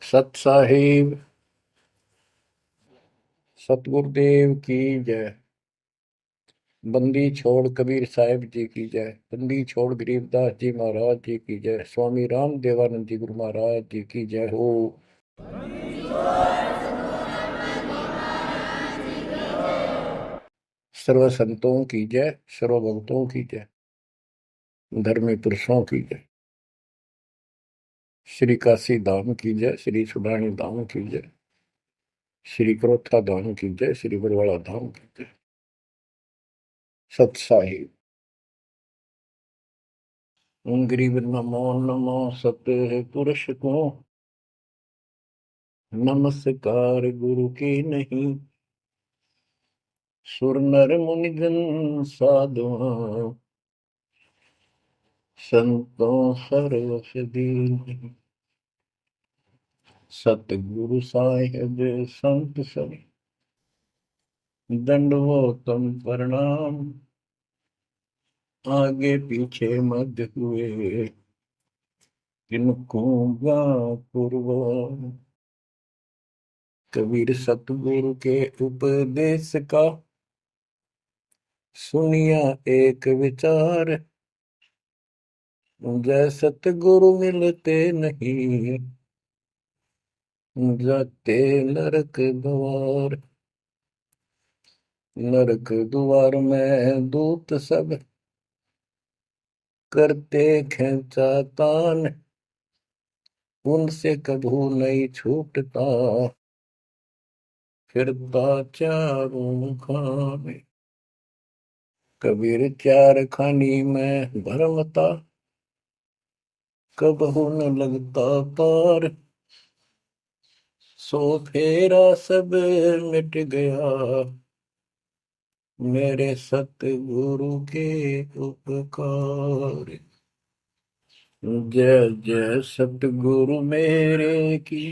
सत साहिब सतगुरुदेव की जय। बंदी छोड़ कबीर साहिब जी की जय। बंदी छोड़ गरीबदास जी महाराज जी की जय। स्वामी राम देवानंद जी गुरु महाराज जी की जय हो। सर्व संतों की जय, सर्व भक्तों की जय, धर्मी पुरुषों की जय। श्री काशी धाम की जय, श्री सुडानी धाम की जय, श्री क्रोथा धाम की जय, श्री बरवाड़ा धाम की जय। सत साहिब गरीब नमो नमो सत पुरुष को नमस्कार गुरु की नहीं। सुर नर मुनिजन साधुआ संतों सर्वस दीन। सतगुरु साहिब संत सब दंडवतम प्रणाम। आगे पीछे मध्य हुए किनको पूर्व। कबीर सतगुरु के उपदेश का सुनिया एक विचार। जय सतगुरु मिलते नहीं जाते नरक द्वार। नरक द्वार में दूत सब करते खेचा तान। उनसे कभू नहीं छूटता फिरता चारों खाने। कबीर चार खानी में भरमता कबहू न लगता पार। सो फेरा सब मिट गया मेरे सतगुरु के उपकार। जय जय सतगुरु मेरे की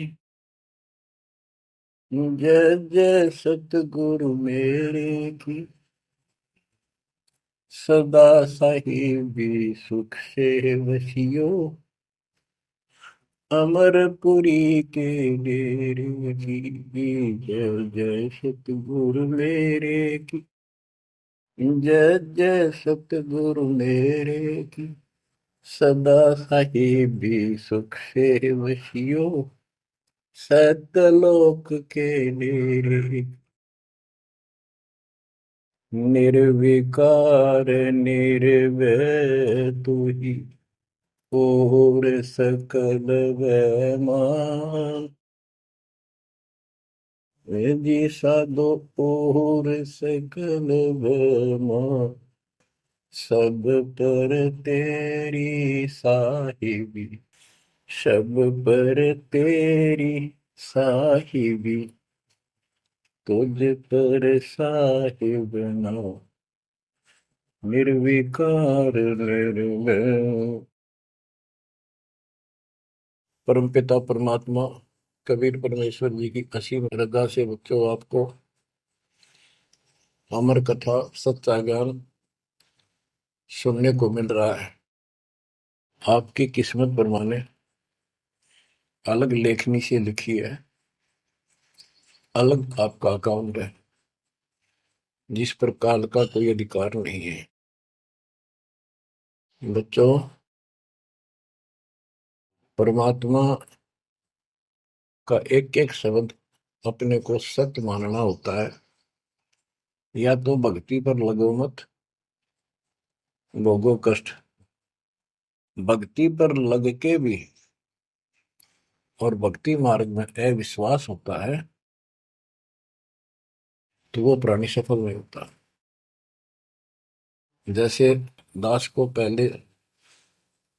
जय जय सतगुरु मेरे की। सदा साहिबी सुख से वसियो अमरपुरी के डेरे की। जय जय सतगुरु मेरे की जय जय सतगुरु मेरे की। सदा साहिबी सुख से वसियो सतलोक के डेरे। निर्विकार निर्भय तू ही और सकल वैमान। जी साधो और सकल वैमान। सब पर तेरी साहिबी सब पर तेरी साहिबी। तुझ पर साहिब नाम निर्विकार निर्भय। परमपिता परमात्मा कबीर परमेश्वर जी की असीम श्रद्धा से बच्चों आपको अमर कथा सच्चा ज्ञान सुनने को मिल रहा है। आपकी किस्मत परमाने अलग लेखनी से लिखी है, अलग आपका अकाउंट है जिस पर काल का कोई अधिकार नहीं है। बच्चों, परमात्मा का एक एक शब्द अपने को सत्य मानना होता है। या तो भक्ति पर लगो मत, भोगो कष्ट। भक्ति पर लग के भी और भक्ति मार्ग में अविश्वास होता है तो वो प्राणी सफल नहीं होता। जैसे दास को पहले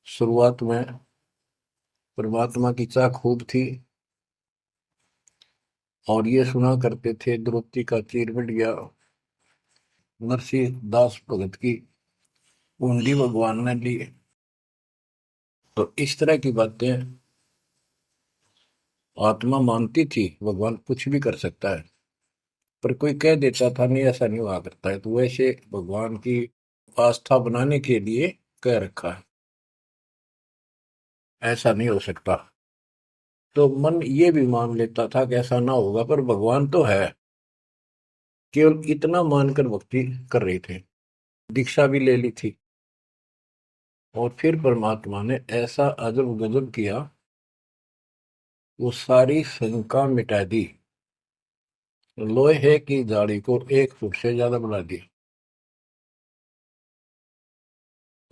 शुरुआत में परमात्मा की चाह खूब थी और ये सुना करते थे द्रौपदी का चीर मिट गया, नरसिंह दास भगत की कुंडली भगवान ने ली। तो इस तरह की बातें आत्मा मानती थी, भगवान कुछ भी कर सकता है। पर कोई कह देता था नहीं ऐसा नहीं हुआ करता है, तो वैसे भगवान की आस्था बनाने के लिए कह रखा है ऐसा नहीं हो सकता। तो मन ये भी मान लेता था कि ऐसा ना होगा, पर भगवान तो है। केवल इतना मानकर भक्ति कर रहे थे, दीक्षा भी ले ली थी। और फिर परमात्मा ने ऐसा अजब गजब किया, वो सारी शंका मिटा दी। लोहे की जाली को 1 फुट से ज्यादा बढ़ा दी,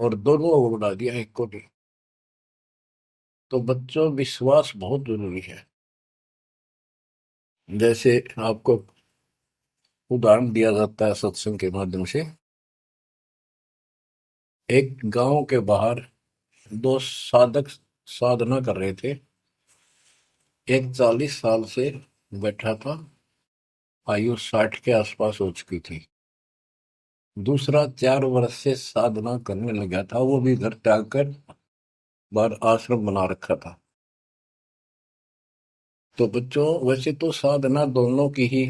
और दोनों को बढ़ा दिया, एक को नहीं। तो बच्चों, विश्वास बहुत जरूरी है। जैसे आपको उदाहरण दिया जाता है सत्संग के माध्यम से। एक गांव के बाहर दो साधक साधना कर रहे थे। एक 40 साल से बैठा था, आयु 60 के आसपास हो चुकी थी। दूसरा 4 वर्ष से साधना करने लगा था, वो भी घर त्याग कर बाहर आश्रम बना रखा था। तो बच्चों, वैसे तो साधना दोनों की ही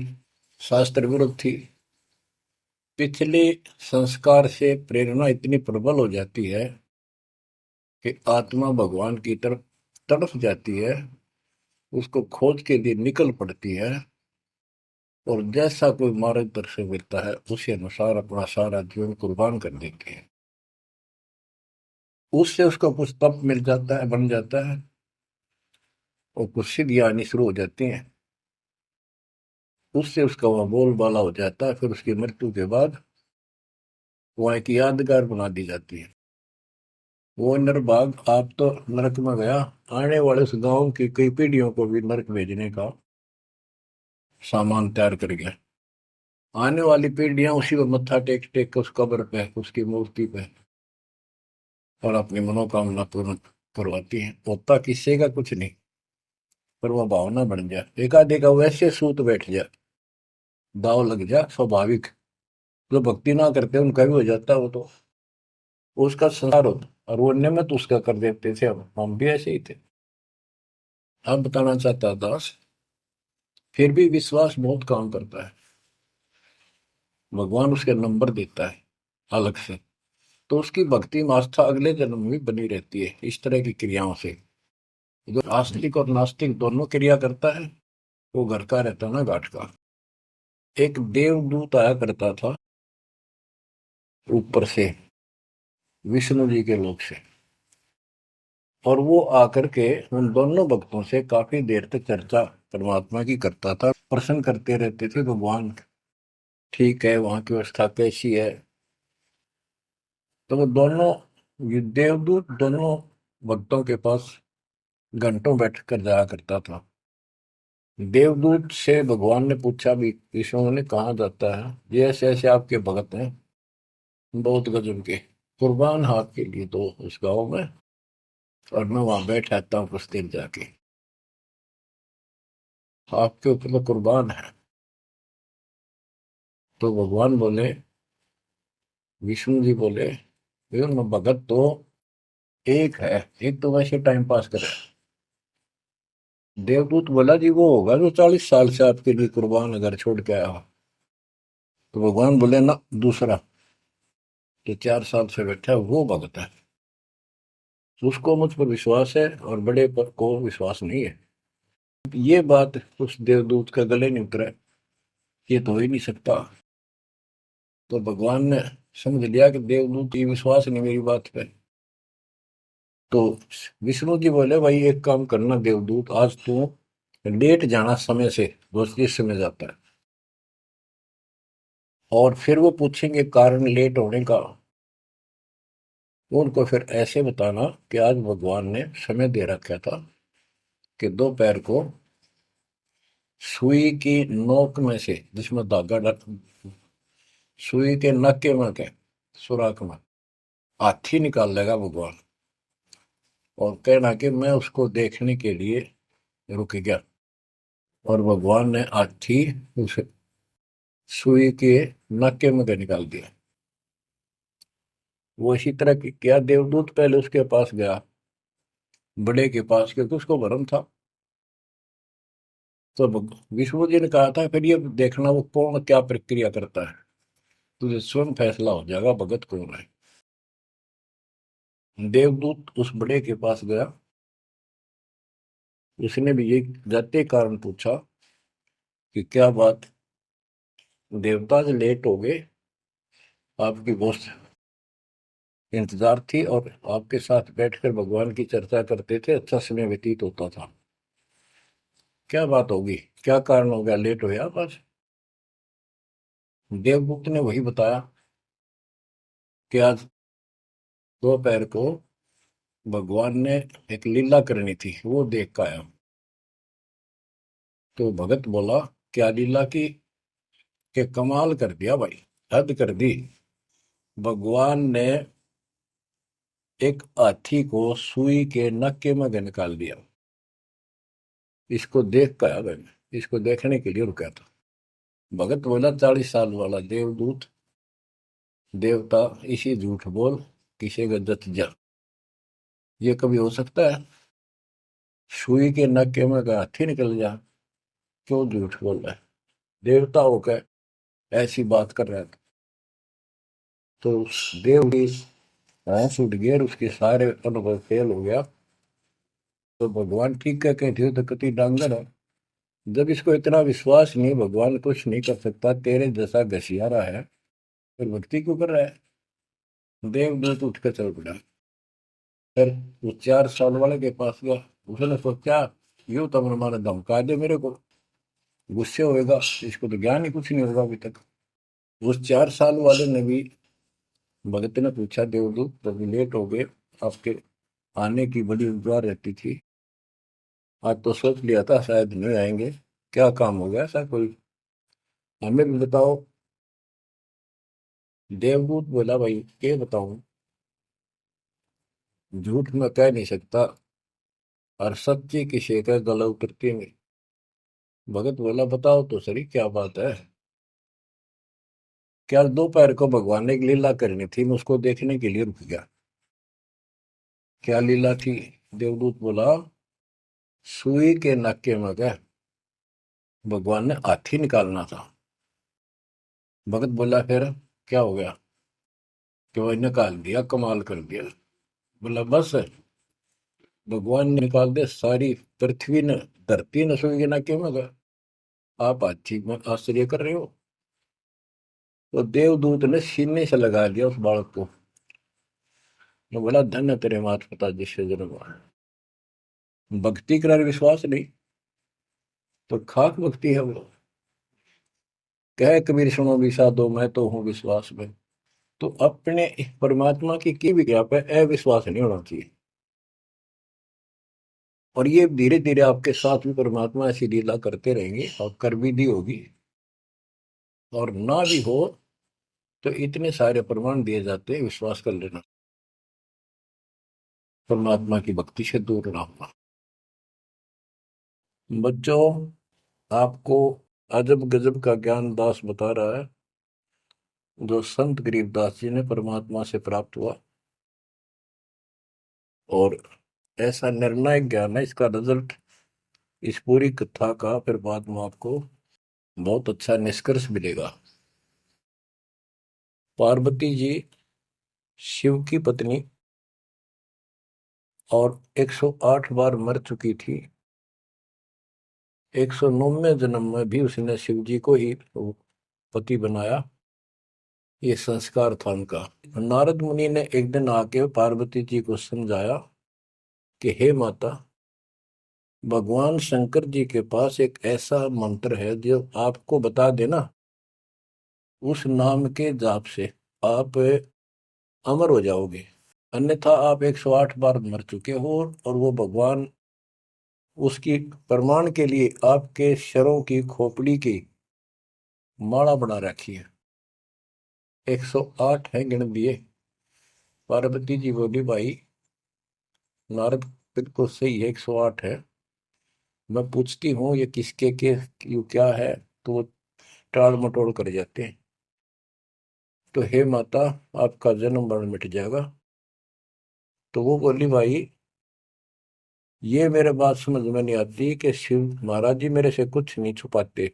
शास्त्र विरुद्ध थी। पिछले संस्कार से प्रेरणा इतनी प्रबल हो जाती है कि आत्मा भगवान की तरफ तड़प जाती है, उसको खोज के लिए निकल पड़ती है, और जैसा कोई मार्गदर्शन मिलता है उसी अनुसार अपना सारा जीवन कुर्बान कर देती है। उससे उसको कुछ तप मिल जाता है, बन जाता है, और कुछ सिद्धियां आनी शुरू हो जाती हैं। उससे उसका वह बोलबाला हो जाता है। फिर उसकी मृत्यु के बाद वह एक यादगार बना दी जाती है। वो नरभाग, आप तो नरक में गया, आने वाले उस गांव की कई पीढ़ियों को भी नरक भेजने का सामान तैयार कर गया। आने वाली पीढ़ियां उसी को मत्था टेक टेक के उस कब्र पे, उसकी मूर्ति पे, और अपनी मनोकामना पूर्ण करवाती हैं। होता किसी का कुछ नहीं, पर वह भावना बन जाए, एकाधिक वैसे सूत बैठ जाए, दाव लग जाए, स्वाभाविक। जो भक्ति ना करते उनका भी हो जाता है, वो तो उसका संसार होता, और वो नियमित उसका कर देते थे। हम भी ऐसे ही थे। अब बताना चाहता दास, फिर भी विश्वास बहुत काम करता है। भगवान उसके नंबर देता है अलग से, तो उसकी भक्ति में आस्था अगले जन्म में भी बनी रहती है इस तरह की क्रियाओं से। जो आस्तिक और नास्तिक दोनों क्रिया करता है, वो घर का रहता ना घाट का। एक देवदूत आया करता था ऊपर से, विष्णु जी के लोक से, और वो आकर के उन दोनों भक्तों से काफी देर तक चर्चा परमात्मा की करता था। प्रश्न करते रहते थे, भगवान ठीक है, वहां की व्यवस्था कैसी है। तो वो दोनों, ये देवदूत दोनों भक्तों के पास घंटों बैठ कर जाया करता था। देवदूत से भगवान ने पूछा भी, विष्णु ने, कहा जाता है ये ऐसे ऐसे आपके भगत हैं, बहुत गजब के, कुर्बान हाथ के लिए तो उस गांव में, और मैं वहां बैठ रहता हूँ कुछ देर जाके, आपके ऊपर तो कुर्बान है। तो भगवान बोले, विष्णु जी बोले, मैं भगत तो एक है, एक तो वैसे टाइम पास करे। देवदूत बोला, जी वो होगा जो 40 साल से आपके लिए कुर्बान घर छोड़ के आया हो। तो भगवान बोले, ना, दूसरा जो 4 साल से बैठा है वो भगत है। उसको मुझ पर विश्वास है और बड़े पर को विश्वास नहीं है। ये बात उस देवदूत का गले नहीं उतरा, ये तो हो ही नहीं सकता। तो भगवान ने समझ लिया कि देवदूत की विश्वास नहीं मेरी बात पे। तो विष्णु जी बोले, भाई एक काम करना देवदूत, आज तू लेट जाना समय से, दूसरे समय जाता है, और फिर वो पूछेंगे कारण लेट होने का, उनको फिर ऐसे बताना कि आज भगवान ने समय दे रखा था कि दोपहर को सुई की नोक में से, जिसमें धागा सुई के नक्के में के सुराख में हाथी निकाल लेगा भगवान, और कहना कि मैं उसको देखने के लिए रुक गया। और भगवान ने हाथी उस सुई के नक्के में के निकाल दिया। वो इसी तरह की क्या, देवदूत पहले उसके पास गया, बड़े के पास, क्योंकि उसको भरम था। तो विष्णु जी ने कहा था, फिर ये देखना वो कौन क्या प्रक्रिया करता है, तुझे स्वयं फैसला हो जाएगा भगत कौन है। देवदूत उस बड़े के पास गया, उसने भी ये जाते कारण पूछा कि क्या बात, देवता से लेट हो गए, आपकी बहुत इंतजार थी और आपके साथ बैठकर भगवान की चर्चा करते थे, अच्छा समय व्यतीत होता था। क्या बात होगी, क्या कारण हो गया, लेट हो गया आप आज? देवदूत ने वही बताया कि आज दोपहर को भगवान ने एक लीला करनी थी, वो देख कर आया। तो भगत बोला, क्या लीला की? के कमाल कर दिया भाई, हद कर दी। भगवान ने एक हाथी को सुई के नक्के में निकाल दिया। इसको देख कर आया मैंने, इसको देखने के लिए रुका था। भगत बोला, 40 साल वाला देवदूत, देवता, इसी झूठ बोल, किसी का जत जा, ये कभी हो सकता है? सुई के नक्के में का हाथी निकल जा, क्यों झूठ बोल रहा है? देवता होकर ऐसी बात कर रहा था। तो देव की होश उठ गया और उसके सारे अनुभव फेल हो गया। तो भगवान ठीक कह के थे तो कति डांगर है। जब इसको इतना विश्वास नहीं, भगवान कुछ नहीं कर सकता, तेरे जैसा घसियारा है, फिर भक्ति क्यों कर रहा है? देवदूत उठ कर चल पड़ा। फिर वो 4 साल वाले के पास गया। उसने सोचा, यूं तो हमारा धमका दे मेरे को, गुस्से होएगा, इसको तो ज्ञान ही कुछ नहीं होगा अभी तक। उस 4 साल वाले ने भी, भगत ने पूछा, देवदूत तभी लेट हो गए, आपके आने की बड़ी इंतजार रहती थी, आज तो सोच लिया था शायद नहीं आएंगे, क्या काम हो गया ऐसा कोई, हमें भी बताओ। देवदूत बोला, भाई क्या बताऊं, झूठ मैं कह नहीं सकता और सच्ची की शिकायत गला उतरती नहीं। भगत बोला, बताओ तो सही क्या बात है? क्या दोपहर को भगवान ने एक लीला करनी थी, मैं उसको देखने के लिए रुक गया। क्या लीला थी? देवदूत बोला, सुई के नक्के में क्या भगवान ने हाथी निकालना था। भगत बोला, फिर क्या हो गया? कि वो निकाल दिया, कमाल कर दिया। बोला, बस भगवान ने निकाल दे, सारी पृथ्वी ने, धरती ने सुई के नक्के में गया, आप हाथी में आश्चर्य कर रहे हो? तो देवदूत ने सीने से लगा लिया उस बालक को। मैं बोला, धन्य तेरे माता पिता जिससे जन्म हुआ। भक्ति कर विश्वास नहीं तो खाक भक्ति है वो। कह कबीर सुनो भी साधो, मैं तो हूं विश्वास में। तो अपने परमात्मा की विज्ञाप है, अविश्वास नहीं होना चाहिए। और ये धीरे धीरे आपके साथ भी परमात्मा ऐसी लीला करते रहेंगे और कर भी दी होगी। और ना भी हो तो इतने सारे प्रमाण दिए जाते हैं, विश्वास कर लेना, परमात्मा की भक्ति से दूर ना होना। बच्चों, आपको अजब गजब का ज्ञान दास बता रहा है, जो संत गरीबदास जी ने परमात्मा से प्राप्त हुआ। और ऐसा निर्णायक ज्ञान है, इसका रिजल्ट इस पूरी कथा का फिर बाद में आपको बहुत अच्छा निष्कर्ष मिलेगा। पार्वती जी शिव की पत्नी और 108 बार मर चुकी थी। 109वें जन्म में भी उसने शिव जी को ही पति बनाया। ये संस्कार था उनका। नारद मुनि ने एक दिन आके पार्वती जी को समझाया कि हे माता, भगवान शंकर जी के पास एक ऐसा मंत्र है जो आपको बता देना, उस नाम के जाप से आप अमर हो जाओगे। अन्यथा आप 108 बार मर चुके हो, और वो भगवान उसकी प्रमाण के लिए आपके शरों की खोपड़ी की माला बना रखी है। 108 है, गिन दिए। पार्वती जी बोली, भाई नारद बिल्कुल सही है, 108 है। मैं पूछती हूँ ये किसके के क्यों क्या है, तो वो टाल मटोल कर जाते हैं। तो हे माता, आपका जन्म मरण मिट जाएगा। तो वो बोली, भाई ये मेरे बात समझ में नहीं आती कि शिव महाराज जी मेरे से कुछ नहीं छुपाते,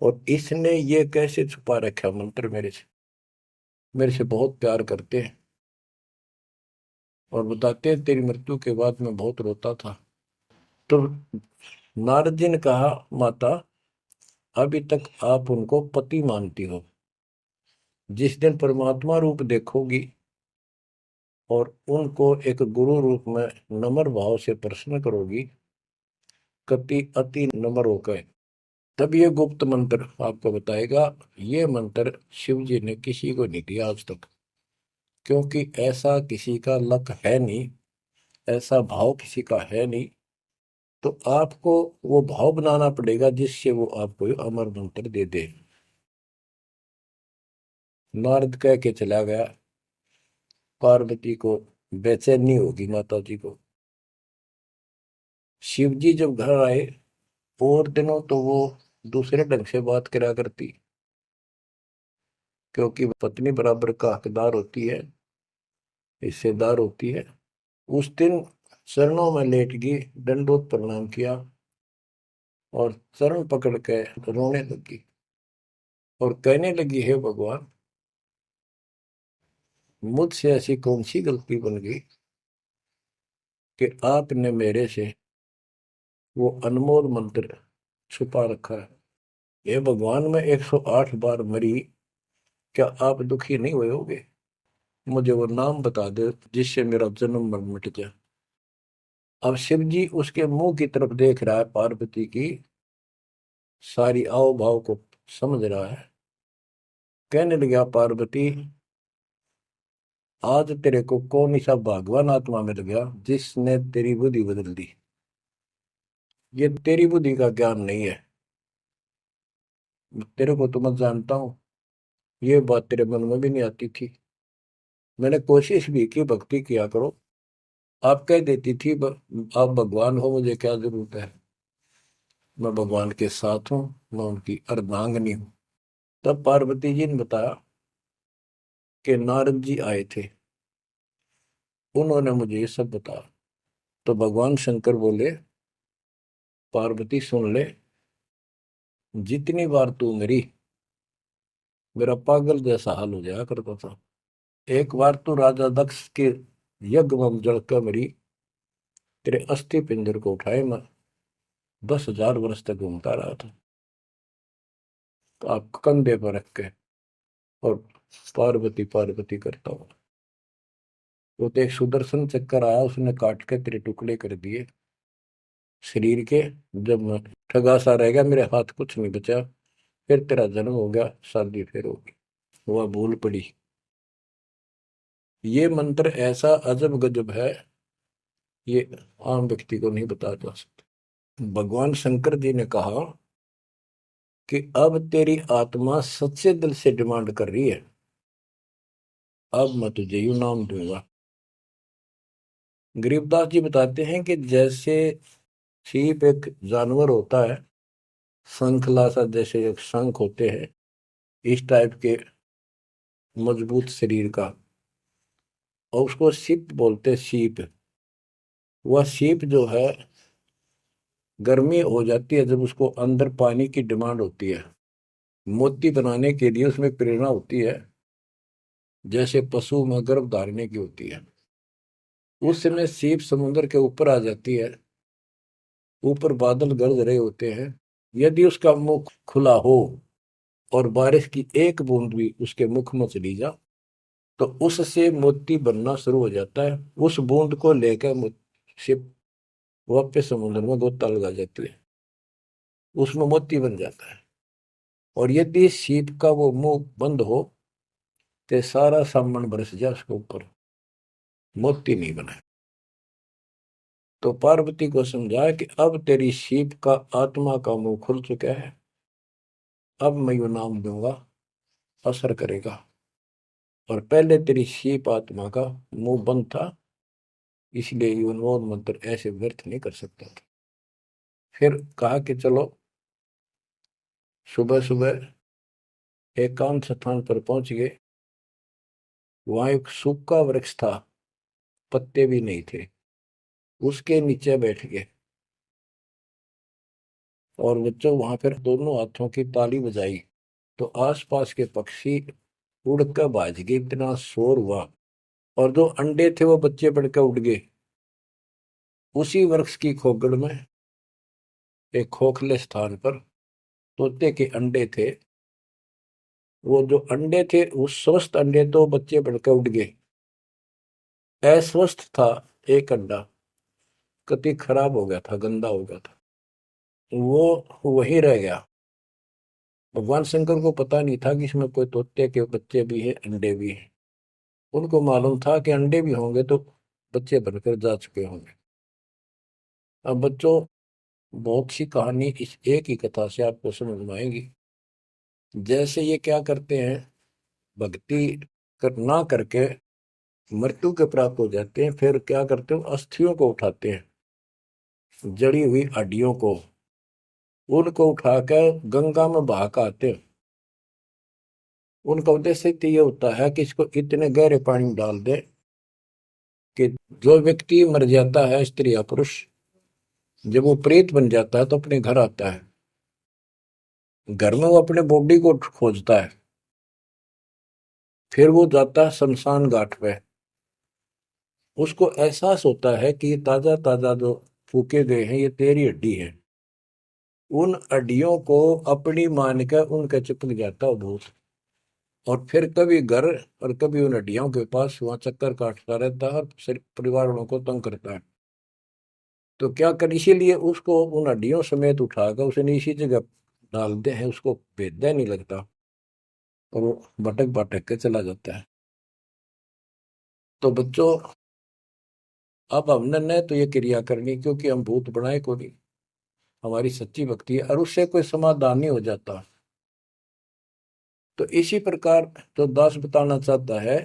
और इसने ये कैसे छुपा रखा मंत्र मेरे से, मेरे से बहुत प्यार करते हैं। और बताते हैं तेरी मृत्यु के बाद मैं बहुत रोता था। तो नारद जी ने कहा, माता अभी तक आप उनको पति मानती हो, जिस दिन परमात्मा रूप देखोगी और उनको एक गुरु रूप में नम्र भाव से प्रश्न करोगी, कति अति नम्र होकर, तब ये गुप्त मंत्र आपको बताएगा। ये मंत्र शिव जी ने किसी को नहीं दिया आज तक, क्योंकि ऐसा किसी का लक है नहीं, ऐसा भाव किसी का है नहीं। तो आपको वो भाव बनाना पड़ेगा जिससे वो आपको ये अमर मंत्र दे दे। नारद कह के चला गया। पार्वती को बेचैनी होगी माता जी को। शिव जी जब घर आए और दिनों तो वो दूसरे ढंग से बात करा करती, क्योंकि पत्नी बराबर का हकदार होती है, हिस्सेदार होती है। उस दिन चरणों में लेट गई, दंडोत प्रणाम किया और चरण पकड़ के रोने लगी और कहने लगी, हे भगवान, मुझसे ऐसी कौन सी गलती बन गई कि आपने मेरे से वो अनमोल मंत्र छुपा रखा है। हे भगवान, मैं 108 बार मरी, क्या आप दुखी नहीं हुए होगे? मुझे वो नाम बता दे जिससे मेरा जन्म मरण मिट जाए। अब शिव जी उसके मुंह की तरफ देख रहा है, पार्वती की सारी आओ भाव को समझ रहा है। कहने लगा, पार्वती आज तेरे को कौन सा भगवान आत्मा मिल गया जिसने तेरी बुद्धि बदल दी? ये तेरी बुद्धि का ज्ञान नहीं है, तेरे को तो मैं जानता हूँ। ये बात तेरे मन में भी नहीं आती थी। मैंने कोशिश भी की, भक्ति किया करो। आप कह देती थी, आप भगवान हो, मुझे क्या जरूरत है, मैं भगवान के साथ हूँ, मैं उनकी अर्धांगिनी हूँ। तब पार्वती जी ने बताया कि नारद जी आए थे, उन्होंने मुझे ये सब बताया। तो भगवान शंकर बोले, पार्वती सुन ले, जितनी बार तू मरी मेरा पागल जैसा हाल हो जाया करता था। एक बार तो राजा दक्ष के यज्ञ में जलकर मरी, तेरे अस्थि पिंजर को उठाए मैं 10,000 वर्ष तक घूमता रहा था, तो आप कंधे पर रख के और पार्वती पार्वती करता हूँ। वो तो एक सुदर्शन चक्कर आया, उसने काट के तेरे टुकड़े कर दिए शरीर के। जब मैं ठगा सा रह गया, मेरे हाथ कुछ नहीं बचा, फिर तेरा जन्म हो गया, शादी फिर होगी, वह भूल पड़ी। ये मंत्र ऐसा अजब गजब है, ये आम व्यक्ति को नहीं बता जा सकता। भगवान शंकर जी ने कहा कि अब तेरी आत्मा सच्चे दिल से डिमांड कर रही है, अब मैं तुझे यू नाम दूंगा। गरीबदास जी बताते हैं कि जैसे सीप एक जानवर होता है, शंखला सा जैसे एक शंख होते हैं, इस टाइप के मजबूत शरीर का, और उसको सीप बोलते हैं, सीप। वह सीप जो है, गर्मी हो जाती है जब उसको अंदर पानी की डिमांड होती है, मोती बनाने के लिए उसमें प्रेरणा होती है, जैसे पशु में गर्भ धारने की होती है। उस समय सीप समुद्र के ऊपर आ जाती है, ऊपर बादल गरज रहे होते हैं, यदि उसका मुख खुला हो और बारिश की एक बूंद भी उसके मुख में चली जा, तो उससे मोती बनना शुरू हो जाता है। उस बूंद को लेकर शिप वापस समुद्र में गोता लगा जाती है, उसमें मोती बन जाता है। और यदि सीप का वो मुंह बंद हो तो सारा सामान बरस जाए उसके ऊपर, मोती नहीं बने। तो पार्वती को समझाया कि अब तेरी सीप का आत्मा का मुंह खुल चुका है, अब मैं यू नाम दूंगा, असर करेगा। और पहले तेरी सीप आत्मा का मुंह बंद था, इसलिए ये उन्मोद मंत्र ऐसे व्यर्थ नहीं कर सकता था। फिर कहा कि चलो, सुबह सुबह एकांत स्थान पर पहुंच गए। वहां एक सूखा वृक्ष था, पत्ते भी नहीं थे, उसके नीचे बैठ गए। और बच्चों वहां फिर दोनों हाथों की ताली बजाई, तो आसपास के पक्षी उड़कर भाज गए, इतना शोर हुआ। और जो अंडे थे वो बच्चे बढ़ के उड़ गए। उसी वृक्ष की खोगड़ में एक खोखले स्थान पर तोते के अंडे थे। वो जो अंडे थे उस स्वस्थ अंडे तो बच्चे बढ़ के उड़ गए। अस्वस्थ था एक अंडा, कति खराब हो गया था, गंदा हो गया था, वो वहीं रह गया। भगवान शंकर को पता नहीं था कि इसमें कोई तोते के बच्चे भी हैं, अंडे भी हैं। उनको मालूम था कि अंडे भी होंगे तो बच्चे बनकर जा चुके होंगे। अब बच्चों, बहुत सी कहानी इस एक ही कथा से आपको समझ में आएगी। जैसे ये क्या करते हैं, भक्ति ना करके मृत्यु के प्राप्त हो जाते हैं, फिर क्या करते हैं, अस्थियों को उठाते हैं, जड़ी हुई हड्डियों को, उनको उठाकर गंगा में बहा के आते हैं। उनका उद्देश्य तो ये होता है कि इसको इतने गहरे पानी में डाल दे कि जो व्यक्ति मर जाता है, स्त्री या पुरुष, जब वो प्रेत बन जाता है तो अपने घर आता है। घर में वो अपने बॉडी को खोजता है, फिर वो जाता है शमशान घाट पे। उसको एहसास होता है कि ये ताजा ताजा जो फूके गए हैं ये तेरी हड्डी है। उन हड्डियों को अपनी मान कर उनके चिपक जाता है भूत। और फिर कभी घर और कभी उन हड्डियों के पास वहां चक्कर काटता रहता है और परिवार वालों को तंग करता है। तो क्या कर, इसीलिए उसको उन हड्डियों समेत उठाकर उसे इसी जगह डालते हैं, उसको भेदा नहीं लगता और वो भटक भटक के चला जाता है। तो बच्चों, अब हमने न तो ये क्रिया करनी, क्योंकि हम भूत बनाए को नहीं, हमारी सच्ची भक्ति है और उससे कोई समाधान नहीं हो जाता। तो इसी प्रकार तो दास बताना चाहता है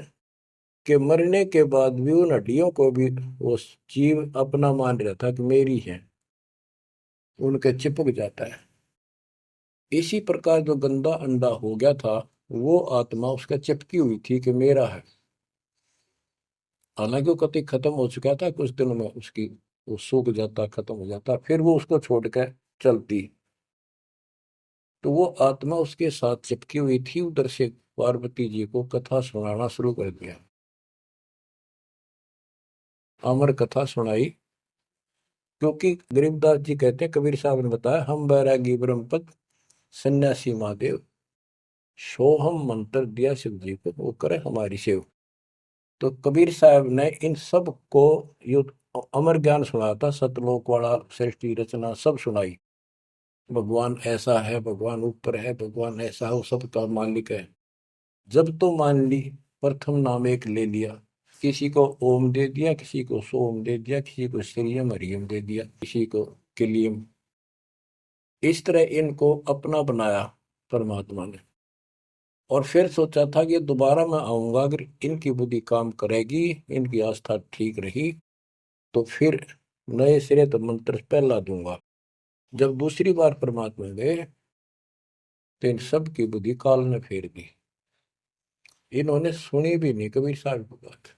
कि मरने के बाद भी उन हड्डियों को भी वो जीव अपना मान रहा था कि मेरी है, उनके चिपक जाता है। इसी प्रकार जो गंदा अंडा हो गया था, वो आत्मा उसका चिपकी हुई थी कि मेरा है। हालांकि वो कति खत्म हो चुका था, कुछ दिनों में उसकी वो सूख जाता, खत्म हो जाता, फिर वो उसको छोड़कर चलती। तो वो आत्मा उसके साथ चिपकी हुई थी। उधर से पार्वती जी को कथा सुनाना शुरू कर दिया, अमर कथा सुनाई। क्योंकि गरीबदास जी कहते हैं, कबीर साहब ने बताया, हम बैरागी ब्रह्मपद सन्यासी महादेव, सोहम मंत्र दिया शिव जी को, वो करे हमारी सेव। तो कबीर साहब ने इन सब को यो अमर ज्ञान सुनाया था, सतलोक वाला, सृष्टि रचना सब सुनाई। भगवान ऐसा है, भगवान ऊपर है, भगवान ऐसा है, वो सबका मालिक है। जब तो मान ली, प्रथम नाम एक ले लिया, किसी को ओम दे दिया, किसी को सोम दे दिया, किसी को श्रीयम हरियम दे दिया, किसी को किलियम। इस तरह इनको अपना बनाया परमात्मा ने। और फिर सोचा था कि दोबारा मैं आऊंगा, अगर इनकी बुद्धि काम करेगी, इनकी आस्था ठीक रही, तो फिर नए सिरे तो मंत्र पहला दूंगा। जब दूसरी बार परमात्मा गए तो इन सब की बुद्धि काल ने फेर दी। इन्होंने सुनी भी नहीं कबीर साहब की बात।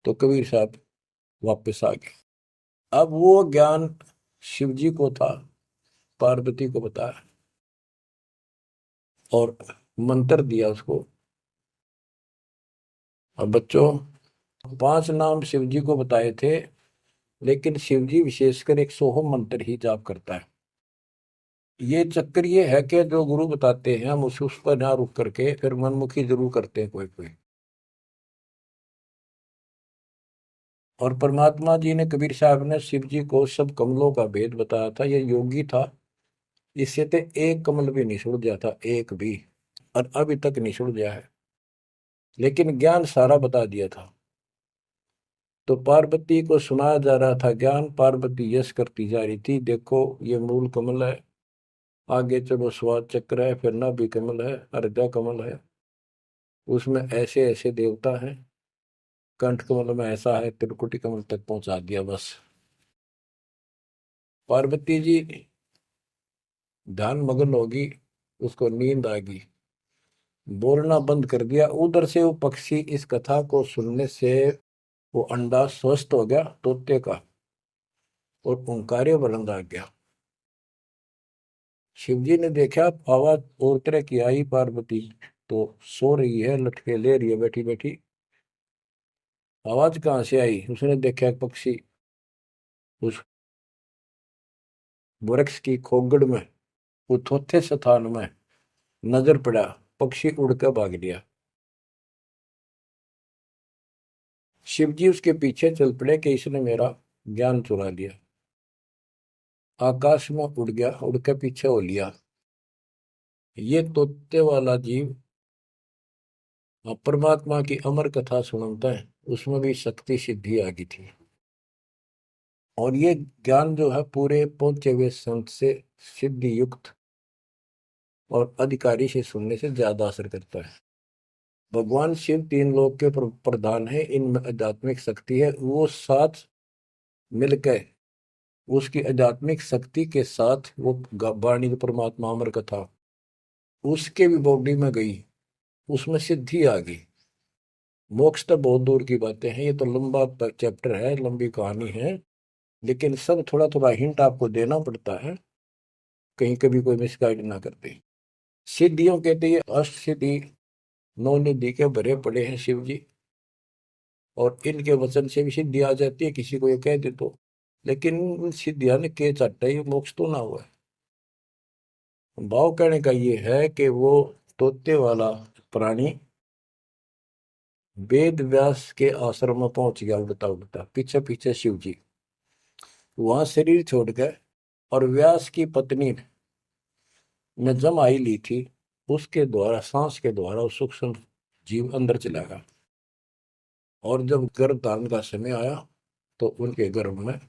तो कबीर साहब वापस आ गए। अब वो ज्ञान शिव जी को था, पार्वती को बताया और मंत्र दिया उसको। अब बच्चों, 5 नाम शिव जी को बताए थे, लेकिन शिव जी विशेषकर एक सोहम मंत्र ही जाप करता है। ये चक्कर ये है कि जो गुरु बताते हैं हम उस पर ना रुक करके फिर मनमुखी जरूर करते हैं कोई कोई। और परमात्मा जी ने, कबीर साहब ने शिव जी को सब कमलों का भेद बताया था। ये योगी था, इससे तो एक कमल भी नहीं सुलझा था, एक भी, और अभी तक नहीं सुलझा है, लेकिन ज्ञान सारा बता दिया था। तो पार्वती को सुनाया जा रहा था ज्ञान, पार्वती यश करती जा रही थी, देखो ये मूल कमल है, आगे चलो स्वाद चक्र है, फिर नाभि कमल है, हृदय कमल है, उसमें ऐसे ऐसे देवता हैं, कंठ कमल में ऐसा है, त्रिकुटी कमल तक पहुंचा दिया बस। पार्वती जी ध्यान मग्न होगी, उसको नींद आ गई, बोलना बंद कर दिया। उधर से वो पक्षी इस कथा को सुनने से वो अंडा स्वस्थ हो गया तोते का, और ओंकार्य बुलंद आ गया। शिव जी ने देखा, आवाज और तरह की आई, पार्वती तो सो रही है, लटके ले रही है बैठी बैठी। आवाज कहाँ से आई? उसने देखा एक पक्षी उस वृक्ष की खोगड़ में, उथोथे स्थान में नजर पड़ा। पक्षी उड़ कर भाग लिया। शिवजी उसके पीछे चल पड़े कि इसने मेरा ज्ञान चुरा लिया। आकाश में उड़ गया, उड़ के पीछे हो लिया। ये तोते वाला जीव परमात्मा की अमर कथा सुनता है, उसमें भी शक्ति सिद्धि आ गई थी। और ये ज्ञान जो है पूरे पहुंचे हुए संत से, सिद्धि युक्त और अधिकारी से सुनने से ज्यादा असर करता है। भगवान शिव तीन लोक के प्रधान है, इनमें आध्यात्मिक शक्ति है। वो साथ मिलकर उसकी आध्यात्मिक शक्ति के साथ वो वाणी परमात्मा अमर कथा उसके भी बॉडी में गई, उसमें सिद्धि आ गई। मोक्ष तो बहुत दूर की बातें हैं, ये तो लंबा चैप्टर है, लंबी कहानी है। लेकिन सब थोड़ा थोड़ा हिंट आपको देना पड़ता है, कहीं कभी कोई मिसगाइड ना कर दे। सिद्धियों कहते हैं अष्ट सिद्धि, नौ निधि के भरे पड़े हैं शिव जी, और इनके वचन से भी सिद्धि आ जाती है, किसी को ये कह दे तो। लेकिन उन सिद्धियां ने के चाटा, ये मोक्ष तो ना हुआ है। भाव कहने का ये है कि वो तोते वाला प्राणी वेद व्यास के आश्रम में पहुंच गया, उड़ता उड़ता पीछे पीछे शिव जी। वहां शरीर छोड़ गए, और व्यास की पत्नी ने जमाई ली थी, उसके द्वारा सांस के द्वारा वो सूक्ष्म जीव अंदर चला गया। और जब गर्भ धारण का समय आया तो उनके गर्भ में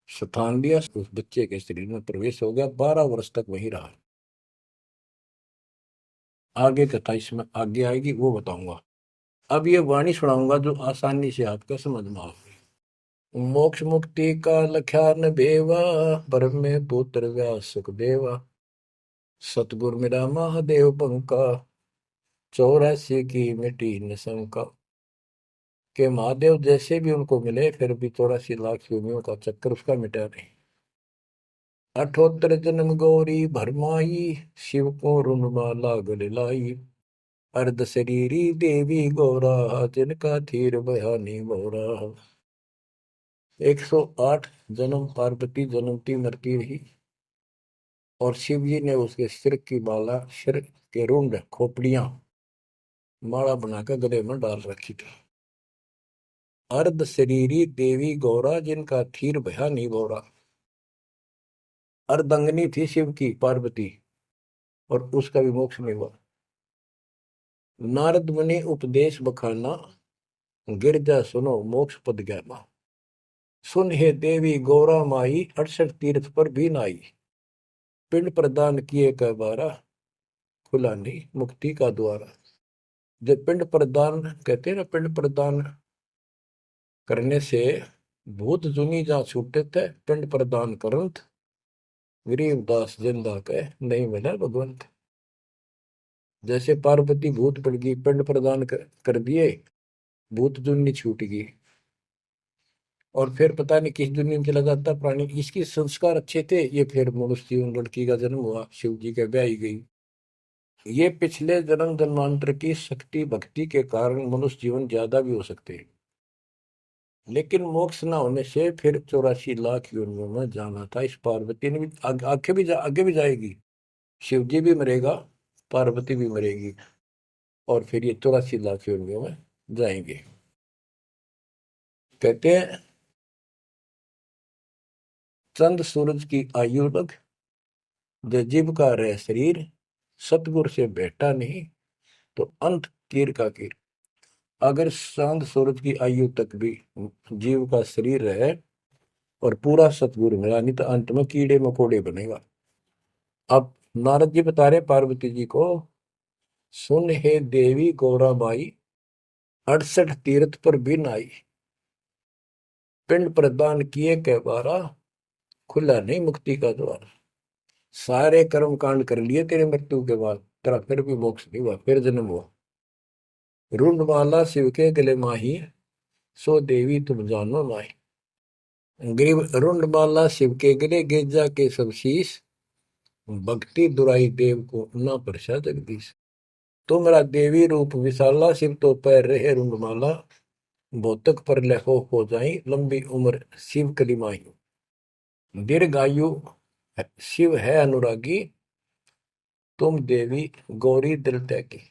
स्थान लिया, उस बच्चे के शरीर में प्रवेश हो गया, 12 वर्ष तक वहीं रहा। आगे कथा इसमें आगे आएगी, वो बताऊंगा। अब ये वाणी सुनाऊंगा जो आसानी से आपका समझ में आएगी। मोक्ष मुक्ति का लख्यान बेवा, ब्रह्म में पुत्र व्यास सुखदेवा। सतगुर मेरा महादेव पंका, 84 की मिटी न शंका। के महादेव जैसे भी उनको मिले, फिर भी 84 लाख योनियों का चक्कर उसका मिटा नहीं। अठोत्तर जन्म गौरी भरमाई, शिव को रुणमाला गले लाई। अर्ध शरीरी देवी गौरा, जिनका थीर बयानी मोरा। 108 जन्म पार्वती जन्मती मरती रही, और शिव जी ने उसके सिर की माला, सिर के रुंड खोपड़ियां माला बनाकर गले में डाल रखी थी। अर्ध शरीरी देवी गौरा, जिनका थीर बयानी मोरा। अर्धंगनी थी शिव की पार्वती, और उसका भी मोक्ष नहीं हुआ। नारद मुनि उपदेश बखाना, गिरजा सुनो मोक्ष पद ज्ञाना। सुन हे देवी गौरा माई, 68 तीर्थ पर भी नाई। पिंड प्रदान किए कह बारा, खुला नहीं मुक्ति का द्वारा। जब पिंड प्रदान कहते हैं ना, पिंड प्रदान करने से भूत जुनी जा छूटे थे, पिंड प्रदान करंत गरीबदास जिंदा कह नहीं मिला भगवंत। जैसे पार्वती भूत पड़ गई, पिंड प्रदान कर दिए, भूत जुनी छूट गई, और फिर पता नहीं किस दुनिया में चला जाता प्राणी। इसके संस्कार अच्छे थे, ये फिर मनुष्य जीवन, लड़की का जन्म हुआ, शिव जी के ब्याह गई। ये पिछले जन्म जन्मांतर की शक्ति भक्ति के कारण मनुष्य जीवन ज्यादा भी हो सकते हैं। लेकिन मोक्ष न होने से फिर 84 लाख योनियों में जाना था। इस पार्वती ने भी आगे भी जाएगी। शिव जी भी मरेगा, पार्वती भी मरेगी, और फिर ये 84 लाख योनियों में जाएंगे। कहते हैं चंद सूरज की आयु लग, जो जीव का रह शरीर। सतगुर से बैठा नहीं, तो अंत कीर का कीर। अगर चांद सूरज की आयु तक भी जीव का शरीर रहे और पूरा सतगुर मिला नहीं, तो अंत में कीड़े मकोड़े बनेगा। अब नारद जी बता रहे पार्वती जी को, सुन हे देवी गौरा बाई, 68 तीर्थ पर भी नाई। पिंड प्रदान किए कह बारा, खुला नहीं मुक्ति का द्वार। सारे कर्म कांड कर लिए तेरे मृत्यु के बाद, तेरा फिर भी मोक्ष नहीं हुआ, फिर जन्म हुआ। रुंडमाला शिव के गले माही, सो देवी तुम जानो नाई। ग्रीव रुंडमाला शिव के गले, गेजा के सब शीश। भक्ति दुराई देव को ना परसा जगदीश। तुमरा देवी रूप विशाला, शिव तो पैर रहे रुंडमाला। भौतक पर लहो हो जाई, लंबी उम्र शिव कलिमाई। दीर्घायु शिव है अनुरागी, तुम देवी गौरी दिल त्यागी।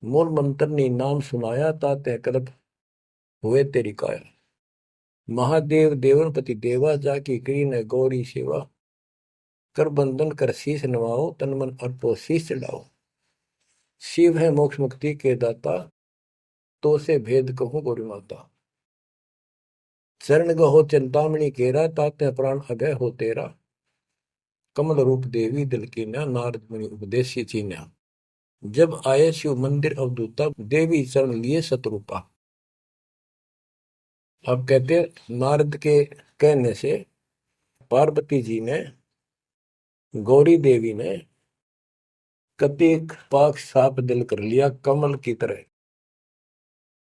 मूल मंत्र ने नाम सुनाया, ताते कल्प हुए तेरी काया। महादेव देवनपति देवा, जाकी करी न गौरी सेवा। कर बंधन कर शीश नवाओ, तन मन अर्पो शीश चढ़ाओ। शिव है मोक्ष मुक्ति के दाता, तो से भेद कहूं गौरी माता। चरण गहो चिंतामणि केरा, ताते प्राण अभय हो तेरा। कमल रूप देवी दिल की न्या, नारद मुनि उपदेशी चीन्या। जब आए शिव मंदिर अवधूता, देवी चरण लिए शत्रुपा। अब कहते नारद के कहने से पार्वती जी ने, गौरी देवी ने कतिक पाक साफ दिल कर लिया, कमल की तरह।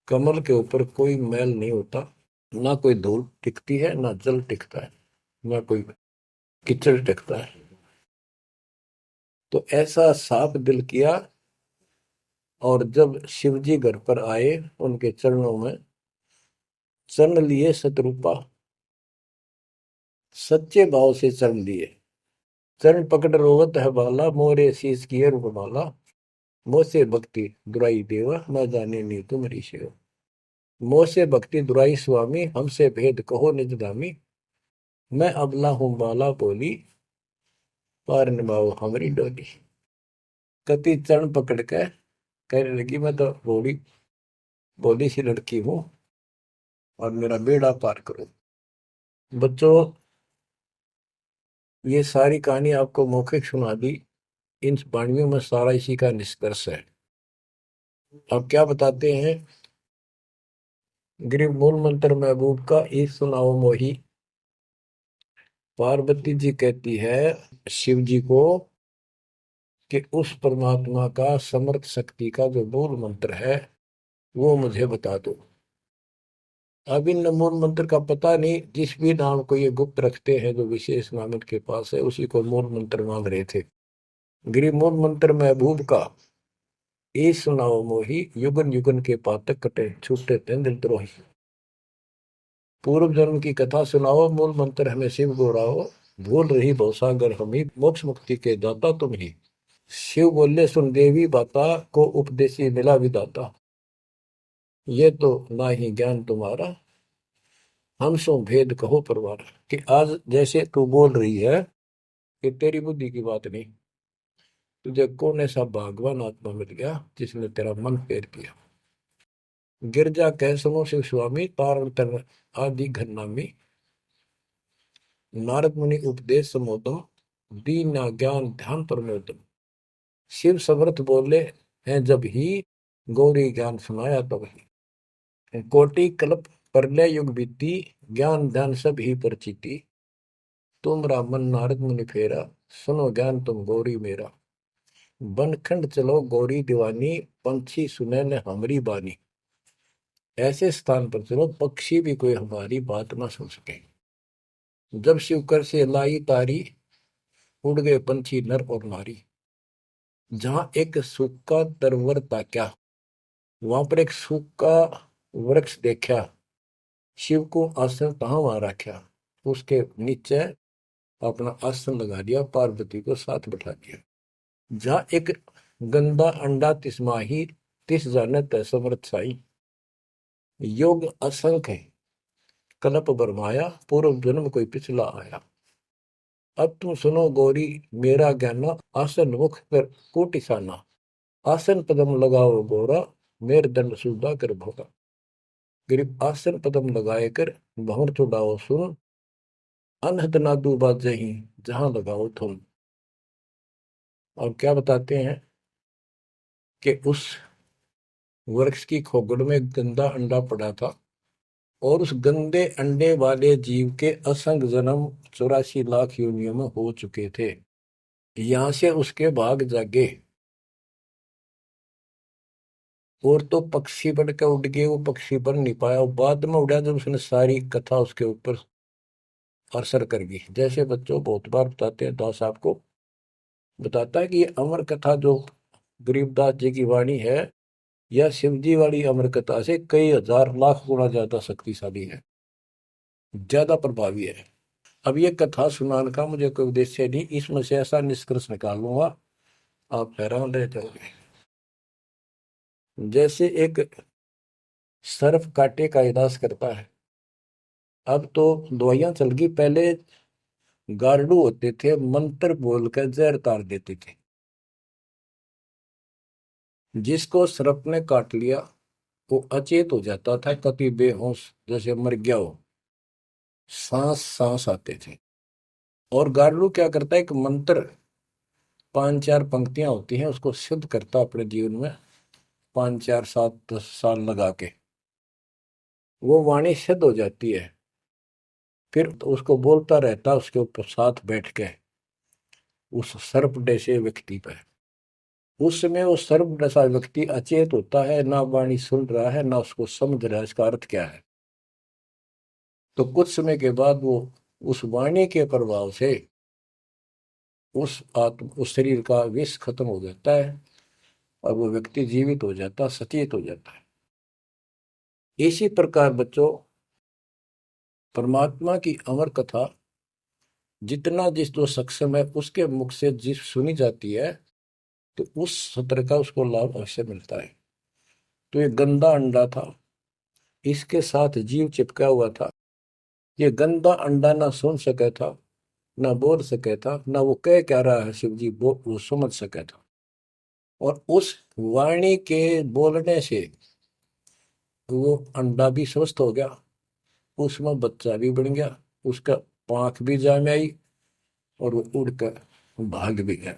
कमल के ऊपर कोई मैल नहीं होता, ना कोई धूल टिकती है, ना जल टिकता है, ना कोई कीचड़ टिकता है। तो ऐसा साफ दिल किया। और जब शिवजी घर पर आए, उनके चरणों में चरण लिए शत्रुपा। सच्चे भाव से चरण लिए। चरण पकड़ रोवत है बाला, मोरे शीश किए रूपमाला। मोसे भक्ति दुराई देवा, न जाने नी तुम्हारी सेवा। मोसे भक्ति दुराई स्वामी, हमसे भेद कहो निज दामी। मैं अबला हूं बाला बोली, पार निभाओ हमारी डोली। कति चरण पकड़ के कहने लगी, मैं तो बोली बोली सी लड़की हूं, और मेरा बेड़ा पार करो। बच्चों, ये सारी कहानी आपको मौखिक सुना दी। इन वाणियों में सारा इसी का निष्कर्ष है। अब क्या बताते हैं? गृह मूल मंत्र महबूब का एक सुनाओ मोही। पार्वती जी कहती है शिव जी को कि उस परमात्मा का समर्थ शक्ति का जो मूल मंत्र है वो मुझे बता दो। अब इन मूल मंत्र का पता नहीं, जिस भी नाम को ये गुप्त रखते हैं, जो विशेष नाम इनके पास है, उसी को मूल मंत्र मांग रहे थे। गृह मूल मंत्र महबूब का ए सुनाओ मोही, युगन युगन के पातक कटे, छूटे तेंदुल द्रोही। पूर्व जन्म की कथा सुनाओ, मूल मंत्र हमें शिव गोराओ। भूल रही भवसागर हमी, मोक्ष मुक्ति के दाता तुम ही। शिव बोले सुन देवी बाता, को उपदेशी मिला विदाता। ये तो ना ही ज्ञान तुम्हारा, हम सो भेद कहो परवार। कि आज जैसे तू बोल रही है कि तेरी बुद्धि की बात नहीं, तुझे कौन ऐसा भगवान आत्मा मिल गया जिसने तेरा मन फेर किया। गिरजा कह सुनो शिव स्वामी, तारण तर आदि घरनामी। नारद मुनि उपदेश समोदम, दीन ज्ञान ध्यान परमोदम। शिव समर्थ बोले हैं जब ही, गौरी ज्ञान सुनाया तब ही। कोटि कल्प प्रलय युग बीती, ज्ञान ध्यान सब ही परचिति। तुमरा मन नारद मुनि फेरा, सुनो ज्ञान तुम गौरी मेरा। बनखंड चलो गौरी दीवानी, पंछी सुने न हमारी बानी। ऐसे स्थान पर चलो पक्षी भी कोई हमारी बात ना सुन सके। जब शिवकर से लाई तारी, उड़ गए पंछी नर और नारी। जहां एक सूखा तरवर ताक्या, वहां पर एक सूखा वृक्ष देखा। शिव को आसन कहाँ वहां रखा, उसके नीचे अपना आसन लगा दिया, पार्वती को साथ बैठा दिया। जहां एक गंदा अंडा तिसमाही, तिस जाने तय समर्थ साई। योग असंख्य कल्प बरमाया, पूर्व जन्म कोई पिछला आया। अब तुम सुनो गौरी मेरा ज्ञाना, आसन मुख कर कोटिसाना। आसन पदम लगाओ गौरा, मेर दंड सुधा कर भोगा। गिरिप आसन पदम लगाए कर, भंवर चुड़ाओ सुन। अनहद नादू बाजही, जहां लगाओ तुम। और क्या बताते हैं कि उस वृक्ष की खोगड़ में गंदा अंडा पड़ा था, और उस गंदे अंडे वाले जीव के असंख्य जन्म 84 लाख योनियों में हो चुके थे। यहां से उसके भाग जागे, और तो पक्षी बन के उड़ गए, वो पक्षी बन नहीं पाया। वो बाद में उड़ा जब उसने सारी कथा उसके ऊपर असर कर गई। जैसे बच्चों बहुत बार बताते हैं, दास आपको बताता है कि ये अमर कथा जो गरीबदास जी की वाणी है, यह शिव जी वाली अमर कथा से कई हजार लाख गुना ज्यादा शक्तिशाली है, ज्यादा प्रभावी है। अब ये कथा सुनाने का मुझे कोई उद्देश्य नहीं, इसमें से ऐसा निष्कर्ष निकाल लूंगा आप हैरान रह जाओगे। जैसे एक सर्प कांटे का इलाज करता है, अब तो दवाइयां चल गई, पहले गार्डू होते थे, मंत्र बोलकर जहर तार देते थे। जिसको सर्प ने काट लिया वो अचेत हो जाता था, कभी बेहोश जैसे मर गया हो, सांस सांस आते थे। और गार्डू क्या करता है, एक मंत्र 5-4 पंक्तियां होती हैं, उसको सिद्ध करता अपने जीवन में, 5 4 7 10 साल लगा के वो वाणी सिद्ध हो जाती है। फिर तो उसको बोलता रहता उसके ऊपर साथ बैठ के उस सर्प जैसे व्यक्ति पर। उस समय वो सर्प जैसा व्यक्ति अचेत होता है, ना वाणी सुन रहा है ना उसको समझ रहा है इसका अर्थ क्या है। तो कुछ समय के बाद वो उस वाणी के प्रभाव से उस शरीर का विष खत्म हो जाता है और वो व्यक्ति जीवित हो जाता, सचेत हो जाता है। इसी प्रकार बच्चों, परमात्मा की अमर कथा जितना जिस जो सक्षम है उसके मुख से जिस सुनी जाती है, तो उस सत्र का उसको लाभ अवश्य मिलता है। तो ये गंदा अंडा था, इसके साथ जीव चिपका हुआ था। ये गंदा अंडा ना सुन सका था, ना बोल सका था, ना वो कह क्या रहा है शिव जी वो समझ सका था। और उस वाणी के बोलने से वो अंडा भी स्वस्थ हो गया, उसमें बच्चा भी बन गया, उसका पांख भी जाम आई और वो उड़कर भाग भी गया।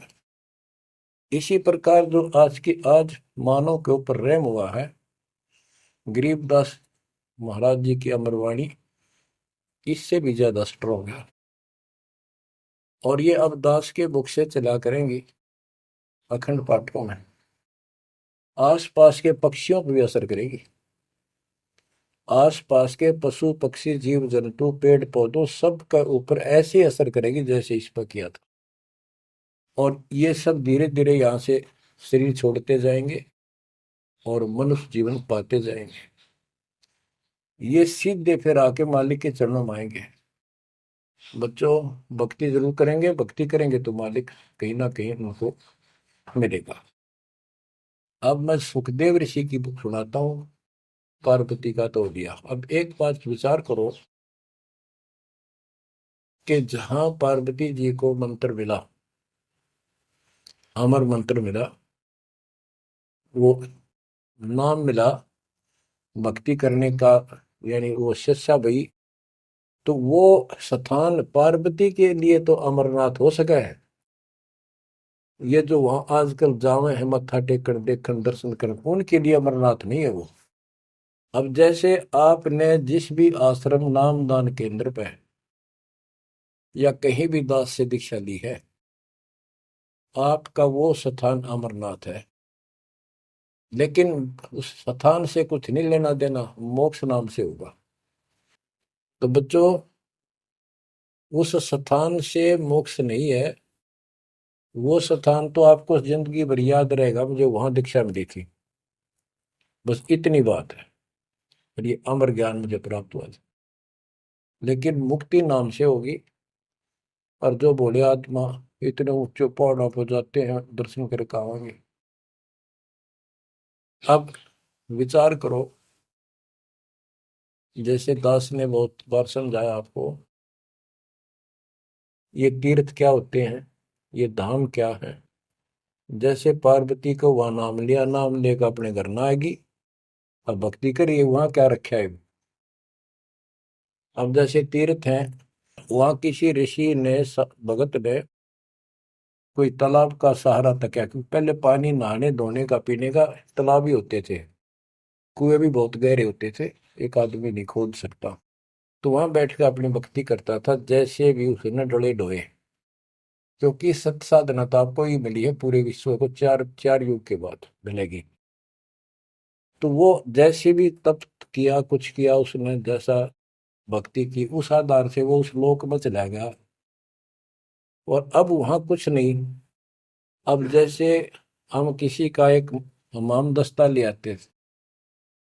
इसी प्रकार जो आज मानव के ऊपर रहम हुआ है, गरीबदास महाराज जी की अमरवाणी इससे भी ज्यादा स्ट्रोंग है। और ये अब दास के बुक से चला करेंगी अखंड पाठों में, आसपास के पक्षियों पर भी असर करेगी। आसपास के पशु पक्षी जीव जंतु पेड़ पौधों सब का ऊपर ऐसे असर करेगी जैसे इस पर किया था। और ये सब धीरे धीरे यहाँ से शरीर छोड़ते जाएंगे और मनुष्य जीवन पाते जाएंगे। ये सीधे फिर आके मालिक के चरणों में आएंगे। बच्चों, भक्ति जरूर करेंगे, भक्ति करेंगे तो मालिक कहीं ना कहीं उनको मिलेगा। अब मैं सुखदेव ऋषि की बुक सुनाता हूँ, पार्वती का तो दिया। अब एक बात विचार करो कि जहां पार्वती जी को मंत्र मिला, अमर मंत्र मिला, वो नाम मिला भक्ति करने का, यानी वो शिक्षा भई, तो वो स्थान पार्वती के लिए तो अमरनाथ हो सका है। ये जो वहां आजकल जावे हैं मत्था टेकन देखन दर्शन करन, उनके लिए अमरनाथ नहीं है वो। अब जैसे आपने जिस भी आश्रम नाम दान केंद्र पे या कहीं भी दास से दीक्षा ली है, आपका वो स्थान अमरनाथ है। लेकिन उस स्थान से कुछ नहीं लेना देना, मोक्ष नाम से होगा। तो बच्चों, उस स्थान से मोक्ष नहीं है, वो स्थान तो आपको जिंदगी भर याद रहेगा, मुझे वहां दीक्षा मिली थी, बस इतनी बात है। और ये अमर ज्ञान मुझे प्राप्त हुआ था। लेकिन मुक्ति नाम से होगी। और जो बोले आत्मा इतने ऊंचे पहाड़ों पर जाते हैं दर्शन करके आवांगे। अब विचार करो, जैसे दास ने बहुत बार समझाया आपको, ये तीर्थ क्या होते हैं, ये धाम क्या है। जैसे पार्वती को वहां नाम लिया, नाम लेकर अपने घर ना आएगी, अब भक्ति करिए, वहां क्या रखा है। अब जैसे तीर्थ हैं, वहां किसी ऋषि ने भगत ने कोई तालाब का सहारा तकिया, क्योंकि पहले पानी नहाने धोने का पीने का तालाब ही होते थे, कुएं भी बहुत गहरे होते थे, एक आदमी नहीं खोद सकता। तो वहां बैठ कर अपनी भक्ति करता था, जैसे भी उसे न डले डोए। क्योंकि सत साधना तो आपको ही मिली है, पूरे विश्व को चार चार युग के बाद मिलेगी। तो वो जैसे भी तप किया, कुछ किया उसने, जैसा भक्ति की, उस आधार से वो उस लोक में चला गया। और अब वहां कुछ नहीं। अब जैसे हम किसी का एक हमाम दस्ता ले आते थे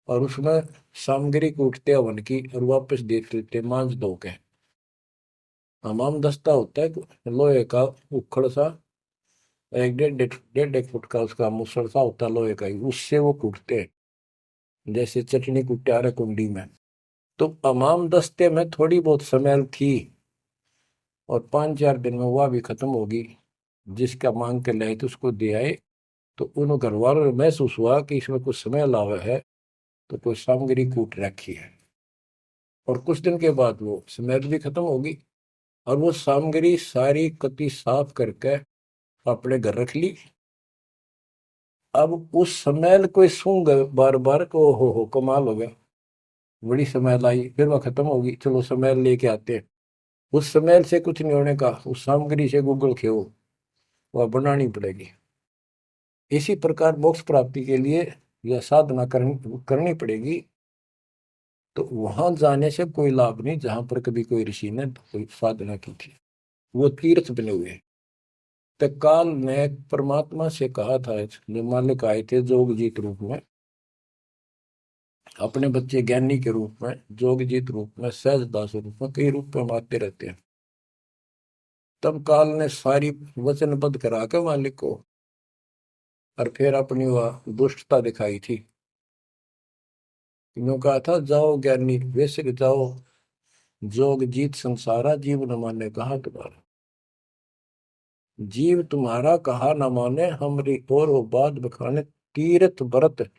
और उसमें सामग्री कूटते हवन की और वापस देते थे मांझ धो के। हमाम दस्ता होता है लोहे का उखड़ सा, एक डेढ़ एक फुट का उसका मुसड़ सा होता है लोहे का ही, उससे वो कूटते हैं जैसे चटनी कुट्टे आ रहे कुंडी में। तो हमाम दस्ते में थोड़ी बहुत स्मेल थी और 5-4 दिन में वह भी खत्म होगी। जिसका मांग के लाए तो उसको दे आए, तो उन घर वालों ने महसूस हुआ कि इसमें कुछ स्मेल आवा है, तो कोई सामग्री कूट रखी है। और कुछ दिन के बाद वो स्मेल भी खत्म होगी और वो सामग्री सारी कति साफ करके अपने घर रख ली। अब उस स्मेल को सूंघ बार बार को हो कमाल हो गया, बड़ी स्मेल आई, फिर वह खत्म होगी, चलो स्मेल लेके आते हैं। उस स्मेल से कुछ नहीं होने का, उस सामग्री से गूगल खेओ, वह बनानी पड़ेगी। इसी प्रकार मोक्ष प्राप्ति के लिए यह साधना करनी पड़ेगी। तो वहां जाने से कोई लाभ नहीं जहां पर कभी कोई ऋषि ने कोई साधना की थी, वो तीर्थ बने हुए हैं। तत्काल ने परमात्मा से कहा था, जो मालिक आए थे जोग जीत रूप में, अपने बच्चे ज्ञानी के रूप में, जोग जीत रूप में, सहज दास रूप में, कई रूप में आते रहते हैं। तब काल ने सारी वचनबद्ध करा के मालिक को और फिर अपनी वह दुष्टता दिखाई थी। यूं कहा था, जाओ ज्ञानी वैसे जाओ, जोग जीत संसारा, जीव न माने कहा तुम्हारा। जीव तुम्हारा कहा न माने, हमरी और वो बात बखाने, तीर्थ व्रत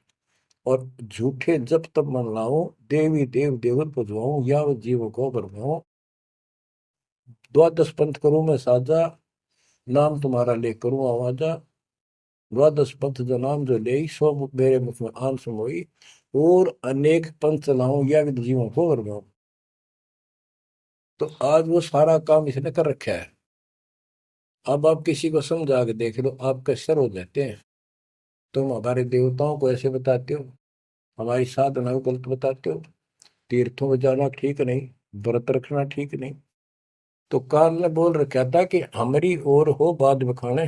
और झूठे जब तब मन लाऊं, देवी देव देवर पुजवाऊं, या वो जीव को बरमाऊं। द्वादश पंथ करूं मैं साजा, नाम तुम्हारा ले करूं आवाजा। द्वादश पंथ जो नाम जो ले, सो मेरे मुख में आन समोई, और अनेक पंथ चलाऊं, या विद जीवों को बरमाऊं। तो आज वो सारा काम इसने कर रखा है। अब आप किसी को समझा के देख लो, आपके सर हो जाते हैं। तुम हमारे देवताओं को ऐसे बताते हो, हमारी साधना को गलत बताते हो, तीर्थों में जाना ठीक नहीं, व्रत रखना ठीक नहीं। तो काल ने बोल रखा था कि हमारी ओर हो बात बखाने,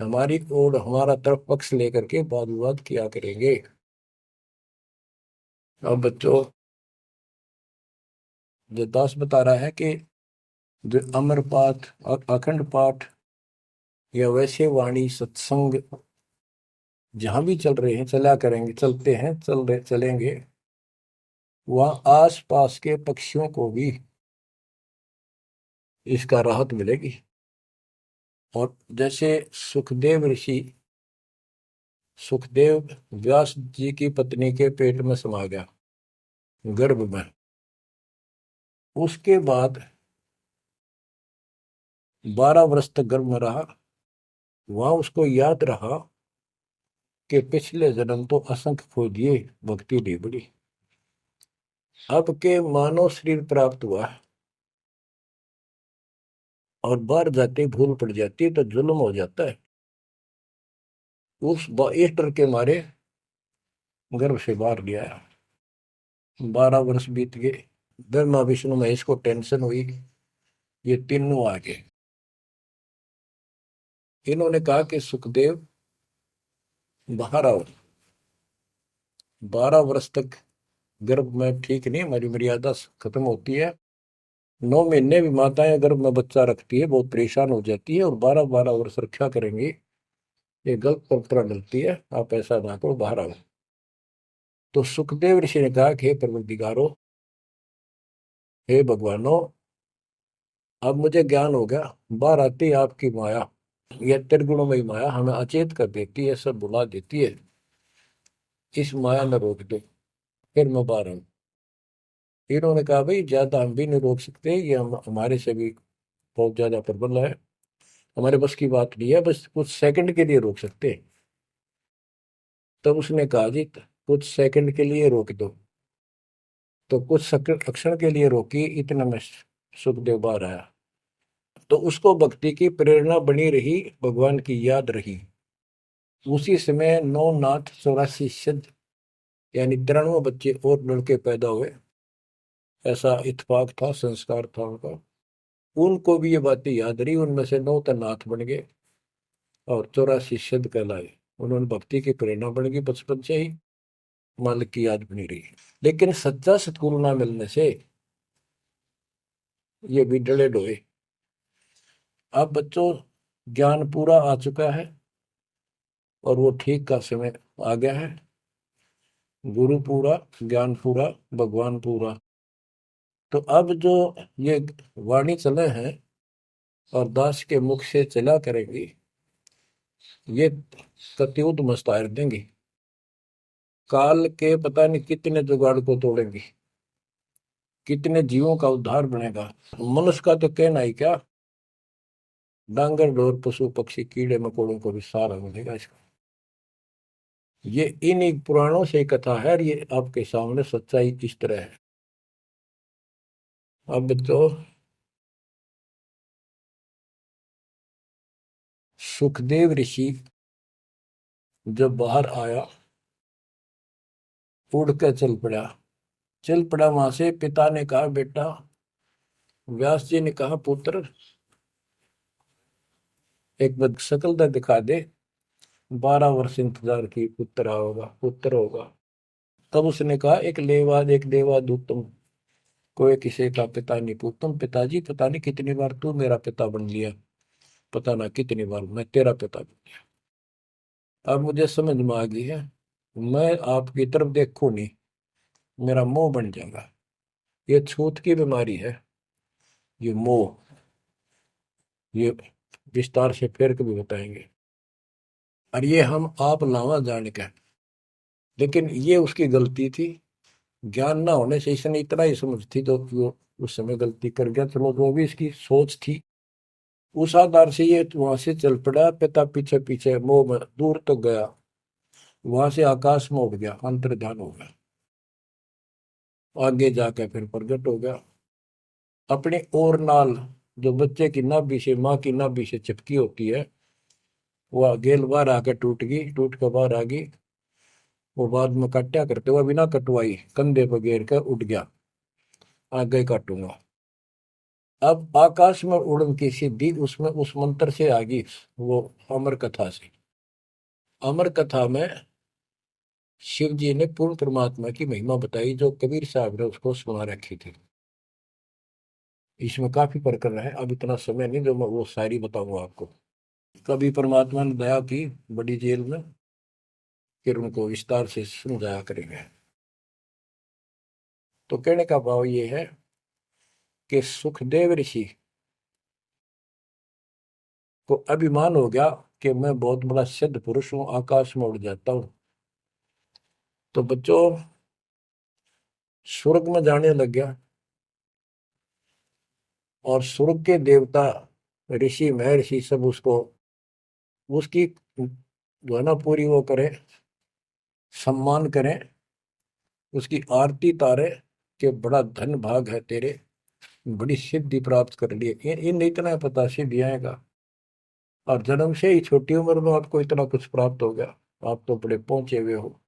हमारी ओर हमारा तरफ पक्ष लेकर के वाद विवाद किया करेंगे। अब बच्चों, जो दास बता रहा है कि जो अमर पाठ, अखंड पाठ या वैसे वाणी सत्संग जहां भी चल रहे हैं, चला करेंगे, चलते हैं, चल रहे चलेंगे, वहां आस पास के पक्षियों को भी इसका राहत मिलेगी। और जैसे सुखदेव ऋषि, सुखदेव व्यास जी की पत्नी के पेट में समा गया, गर्भ में। उसके बाद 12 वर्ष तक गर्भ में रहा। वहां उसको याद रहा कि पिछले जन्म तो असंख्य खो दिए, भक्ति नहीं बड़ी, अब के मानव शरीर प्राप्त हुआ और बाहर जाते ही भूल पड़ जाती है तो जुल्म हो जाता है। इस डर के मारे गर्भ से बाहर लिया। 12 वर्ष बीत गए, ब्रह्मा विष्णु महेश को टेंशन हुई, ये तीनों आ गए। इन्होंने कहा कि सुखदेव बाहर आओ, 12 वर्ष तक गर्भ में ठीक नहीं, हमारी मर्यादा खत्म होती है। 9 महीने भी माताएं गर्भ में बच्चा रखती है, बहुत परेशान हो जाती है, और 12-12 वर्ष रक्षा करेंगी, ये गलत परंपरा डलती है, आप ऐसा ना करो, बाहर आओ। तो सुखदेव ऋषि ने कहा कि हे परवरदिगारो, हे भगवानो, अब मुझे ज्ञान हो गया, बाहर आती है आपकी माया, यह त्रिगुणमयी माया हमें अचेत कर देती है, सब बुला देती है, इस माया में रोक दो, फिर मैं बाहर आऊं। इन्होंने कहा भाई ज्यादा हम भी नहीं रोक सकते, ये हमारे से भी बहुत ज्यादा प्रबल है, हमारे बस की बात नहीं है, बस कुछ सेकंड के लिए रोक सकते हैं। तब उसने कहा जी कुछ सेकंड के लिए रोक दो। तो कुछ क्षण के लिए रोकी, इतने में सुखदेव बाहर आया। तो उसको भक्ति की प्रेरणा बनी रही, भगवान की याद रही। उसी समय 9 नाथ 84 सिद्ध, यानी 93 बच्चे और लड़के पैदा हुए, ऐसा इत्तेफाक था, संस्कार था उनका। उनको भी ये बातें याद रही, उनमें से 9 तो नाथ बन गए और 84 सिद्ध कहलाए। उन्होंने भक्ति की प्रेरणा बन गई बचपन से ही, मालिक की याद बनी रही। लेकिन सच्चा सतगुरु ना मिलने से ये भी डले डोए। अब बच्चों ज्ञान पूरा आ चुका है और वो ठीक का समय आ गया है। गुरु पूरा, ज्ञान पूरा, भगवान पूरा। तो अब जो ये वाणी चले हैं और दास के मुख से चला करेगी, ये कतियुत मस्तार देंगी। काल के पता नहीं कितने जुगाड़ को तोड़ेंगी, कितने जीवों का उद्धार बनेगा। मनुष्य का तो कहना ही क्या, डांगर डोर पशु पक्षी कीड़े मकोड़ों को भी सहारा मिलेगा इसका। ये इन पुराणों से कथा है और ये आपके सामने सच्चाई इस तरह है। अब तो सुखदेव ऋषि जब बाहर आया, उड़ कर चल पड़ा वहां से। पिता ने कहा बेटा, व्यास जी ने कहा पुत्र, एक बार शकल तो दिखा दे। 12 वर्ष इंतजार की, पुत्र होगा। तब उसने कहा एक देवा दूतम, कोई किसी का पिता नहीं पूतम। पिताजी पता नहीं कितनी बार तू मेरा पिता बन लिया, पता ना कितनी बार मैं तेरा पिता बन लिया। अब मुझे समझ में आ गई है, मैं आपकी तरफ देखूं नहीं, मेरा मोह बन जाएगा। ये छूत की बीमारी है, ये मोह। ये विस्तार से फिर कभी बताएंगे। और ये हम आप लावा जाने का, लेकिन ये उसकी गलती थी। ज्ञान ना होने से इसने इतना ही समझ थी तो वो उस समय गलती कर गया। चलो जो भी इसकी सोच थी, उस आधार से ये वहां से चल पड़ा। पिता पीछे पीछे मोह में दूर तक गया, वहां से आकाश में उड़ गया, अंतर ध्यान हो गया। आगे जाके फिर प्रगट हो गया। अपनी और नाल जो बच्चे की नाभि से, माँ की नाभि से चिपकी होती है, वो गेल बाहर आकर टूट गई, टूट कर बाहर आ गई। वो बाद में काटा करते हुए बिना कटवाई कंधे पर घेर कर उठ गया, आगे काटूंगा। अब आकाश में उड़न की सिद्धि उसमें उस मंत्र से आ गई, वो अमर कथा से। अमर कथा में शिव जी ने पूर्ण परमात्मा की महिमा बताई, जो कबीर साहब ने उसको सुना रखी थी। इसमें काफी प्रकरण है, अब इतना समय नहीं जो मैं वो शायरी बताऊंगा आपको। कभी परमात्मा ने दया की बड़ी जेल में, फिर उनको विस्तार से समझाया करेंगे। तो कहने का भाव ये है कि सुखदेव ऋषि को अभिमान हो गया कि मैं बहुत बड़ा सिद्ध पुरुष हूं, आकाश में उड़ जाता हूं। तो बच्चों स्वर्ग में जाने लग गया, और स्वर्ग के देवता ऋषि महर्षि सब उसको, उसकी जो है ना पूरी वो करें, सम्मान करें, उसकी आरती तारे कि बड़ा धन भाग है तेरे, बड़ी सिद्धि प्राप्त कर ली। इन इतना पता सिद्धि आएगा, और जन्म से ही छोटी उम्र में आपको इतना कुछ प्राप्त हो गया, आप तो बड़े पहुंचे हुए हो।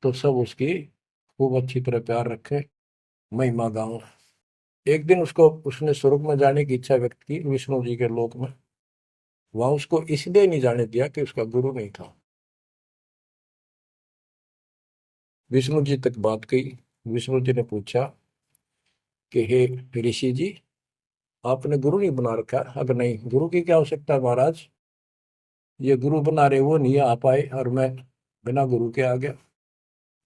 तो सब उसकी खूब अच्छी तरह प्यार रखे, महिमा गाओ। एक दिन उसको, उसने स्वर्ग में जाने की इच्छा व्यक्त की विष्णु जी के लोक में। वहां उसको इसलिए नहीं जाने दिया कि उसका गुरु नहीं था। विष्णु जी तक बात गई। विष्णु जी ने पूछा कि हे ऋषि जी, आपने गुरु नहीं बना रखा? अगर नहीं, गुरु की क्या आवश्यकता है महाराज, ये गुरु बना रहे वो नहीं आ पाए और मैं बिना गुरु के आ गया।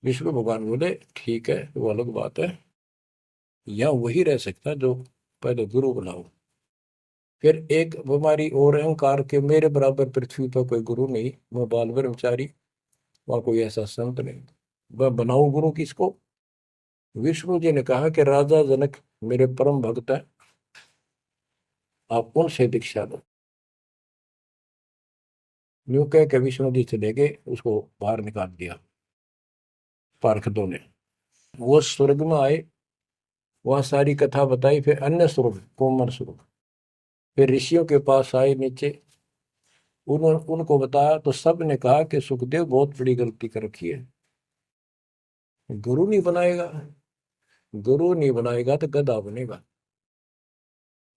विष्णु भगवान बोले ठीक है, वो अलग बात है, यहाँ वही रह सकता जो पहले गुरु बनाओ। फिर एक बीमारी और अहंकार के, मेरे बराबर पृथ्वी पर कोई गुरु नहीं, मैं बाल ब्रह्मचारी, वहां कोई ऐसा संत नहीं, मैं बनाऊं गुरु किसको? विष्णु जी ने कहा कि राजा जनक मेरे परम भक्त है, आप उनसे दीक्षा लो। यूं कह के विष्णु जी चले गए, उसको बाहर निकाल दिया पार्षदों ने। वो स्वर्ग में आए, वहां सारी कथा बताई। फिर अन्य स्वर्ग, कोमर स्वर्ग, फिर ऋषियों के पास आए नीचे, उनको बताया तो सब ने कहा कि सुखदेव बहुत बड़ी गलती कर रखी है, गुरु नहीं बनाएगा, गुरु नहीं बनाएगा तो गधा बनेगा।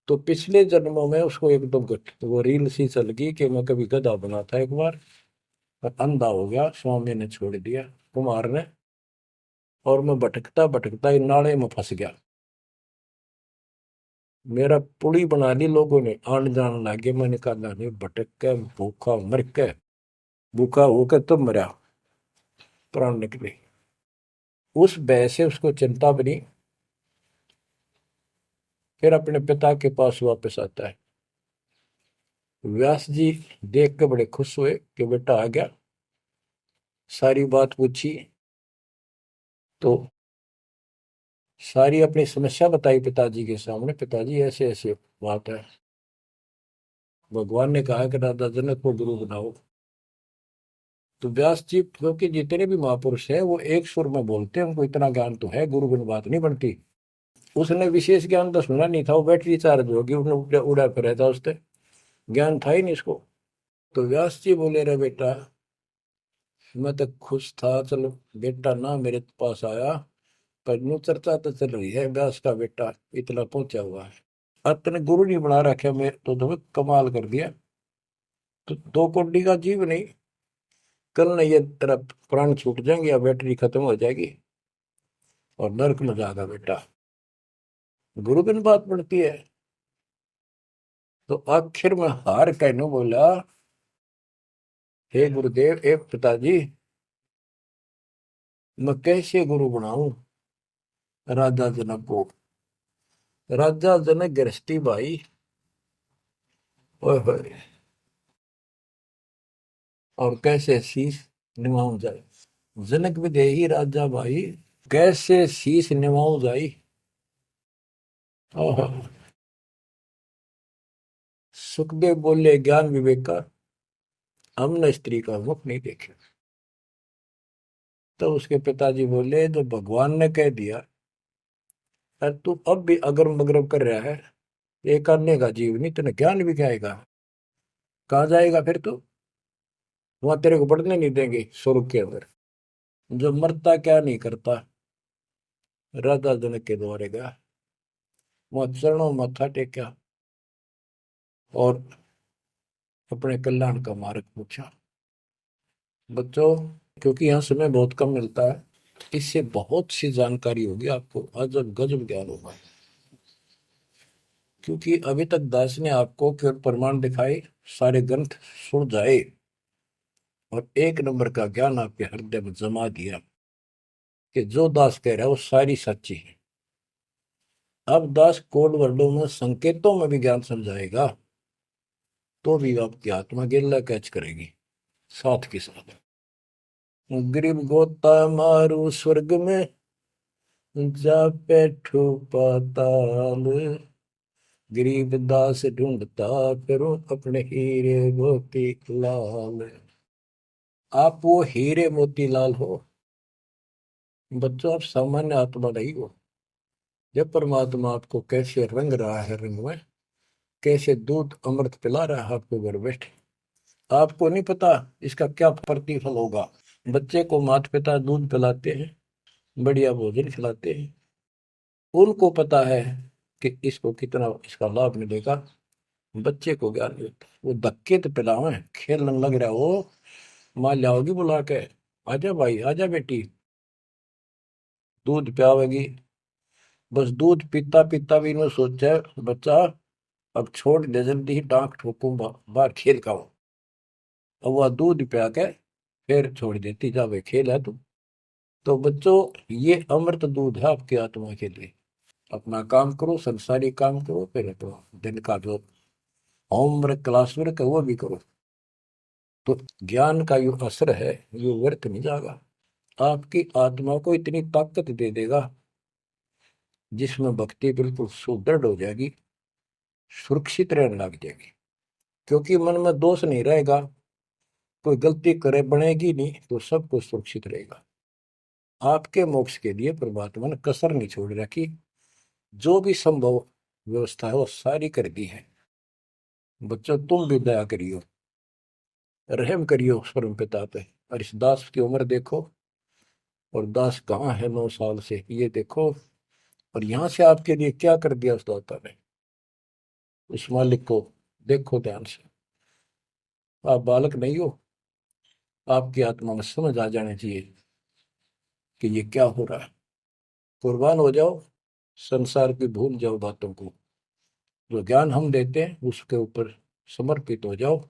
तो पिछले जन्मों में उसको एकदम वो रील सी चल गई कि मैं कभी गधा बना था एक बार, और अंधा हो गया, स्वामी ने छोड़ दिया, कुमार ने, और मैं भटकता भटकता इन नाले में फंस गया। मेरा पुड़ी बना ली लोगों ने, आन जान लागे, मैंने कहा नहीं, भटक के भूखा मर के, भूखा होकर तब मरा, प्राण निकले। उस भय से उसको चिंता बनी, फिर अपने पिता के पास वापस आता है। व्यास जी देख के बड़े खुश हुए कि बेटा आ गया, सारी बात पूछी, तो सारी अपनी समस्या बताई पिताजी के सामने। पिताजी ऐसे ऐसे बात है, भगवान ने कहा कि राजा जनक को गुरु बनाओ। तो व्यास जी, क्योंकि जितने भी महापुरुष हैं वो एक सुर में बोलते हैं, उनको इतना ज्ञान तो है, गुरु बिन बात नहीं बनती। उसने विशेष ज्ञान तो सुना नहीं था, वो बैटरी चार्ज होगी, उसने उड़ा उड़ा फिर था, उससे ज्ञान था ही नहीं इसको। तो व्यास जी बोले, रे बेटा, मैं तो खुश था, चलो बेटा ना मेरे पास आया, पर न्यू चर्चा तो चल रही है, व्यास का बेटा इतना पहुंचा हुआ है, अब तने गुरु नहीं बना रखे, मैं तो तुम्हें कमाल कर दिया। तो दो कोड़ी का जीव नहीं, कल नहीं ये तेरा प्राण छूट जाएंगे या बैटरी खत्म हो जाएगी और नरक में जाएगा बेटा, गुरु बिन बात पड़ती है। तो आखिर में हार कहने बोला, हे गुरुदेव, हे पिताजी, मैं कैसे गुरु बनाऊं राजा जनक को। राजा जनक गृहस्थी भाई, ओए होए, और कैसे शीश निभाऊं जाए, जनक विदेही राजा भाई, कैसे शीश निभाऊं जाई। ओहो। सुखदेव बोले, ज्ञान विवेक का हमने स्त्री का मुख नहीं देखे। तो उसके पिताजी बोले, जो भगवान ने कह दिया, अरे तू अब भी अगरम बगरम कर रहा है, एक आने का जीव नहीं, तेने ज्ञान भी क्या आएगा, कहाँ जाएगा फिर तू, वहां तेरे को पढ़ने नहीं देंगे स्वर्ग के अंदर। जो मरता क्या नहीं करता, राजा जनक के द्वारे गया, वहां चरणों में मत्था टेका और अपने कल्याण का मार्ग पूछा। बच्चों, क्योंकि यहाँ समय बहुत कम मिलता है, इससे बहुत सी जानकारी होगी आपको, अजब गजब ज्ञान होगा। क्योंकि अभी तक दास ने आपको केवल प्रमाण दिखाए, सारे ग्रंथ सुन जाए, और एक नंबर का ज्ञान आपके हृदय में जमा दिया कि जो दास कह रहा है वो सारी सच्ची है। अब दास कोड वर्डों में, संकेतों में भी ज्ञान समझाएगा, तो भी आपकी आत्मा गिल्ला कैच करेगी साथ के साथ। गरीब गोता मारू स्वर्ग में, जा बैठो पाताल, गरीब दास ढूंढता फिरो अपने हीरे मोती लाल। आप वो हीरे मोती लाल हो बच्चों, आप सामान्य आत्मा नहीं हो। जब परमात्मा आपको कैसे रंग रहा है, रंग में कैसे दूध अमृत पिला रहा है आपको घर बैठे, आपको नहीं पता इसका क्या प्रतिफल होगा। बच्चे को माता पिता दूध पिलाते हैं, बढ़िया भोजन खिलाते हैं, उनको पता है कि इसको कितना इसका लाभ मिलेगा। बच्चे को ज्ञान नहीं होता, वो धक्के तो पिलावे, खेलने लग रहा हो, माँ लाओगी बुला के, आजा भाई आजा बेटी, दूध पियावेगी, बस दूध पीता पीता भी इन्होंने सोचा है, बच्चा अब छोड़ दे जल्दी ही, डांक ठोकूं बाहर खेल का हूं। अब वह दूध पिया के फिर छोड़ देती, जा भाई खेल है तू। तो बच्चों, ये अमृत दूध है आपकी आत्मा के लिए। अपना काम करो, संसारी काम करो, फिर तो दिन का जो होमवर्क क्लास वर्क है वो भी करो। तो ज्ञान का जो असर है ये व्यर्थ नहीं जाएगा, आपकी आत्मा को इतनी ताकत दे देगा जिसमें भक्ति बिल्कुल सुदृढ़ हो जाएगी, सुरक्षित रहने लग जाएगी। क्योंकि मन में दोष नहीं रहेगा, कोई गलती करे बनेगी नहीं, तो सब कुछ सुरक्षित रहेगा। आपके मोक्ष के लिए परमात्मा ने कसर नहीं छोड़ रखी, जो भी संभव व्यवस्था है वो सारी कर दी है। बच्चों, तुम भी दया करियो, रहम करियो उस परम पिता पे, और इस दास की उम्र देखो, और दास कहाँ है 9 साल से ये देखो, और यहाँ से आपके लिए क्या कर दिया उस दाता ने। उस मालिक को देखो ध्यान से। आप बालक नहीं हो, आपकी आत्मा में समझ आ जानी चाहिए कि ये क्या हो रहा है। कुर्बान हो जाओ, संसार की भूल जाओ बातों को। जो ज्ञान हम देते हैं उसके ऊपर समर्पित हो जाओ।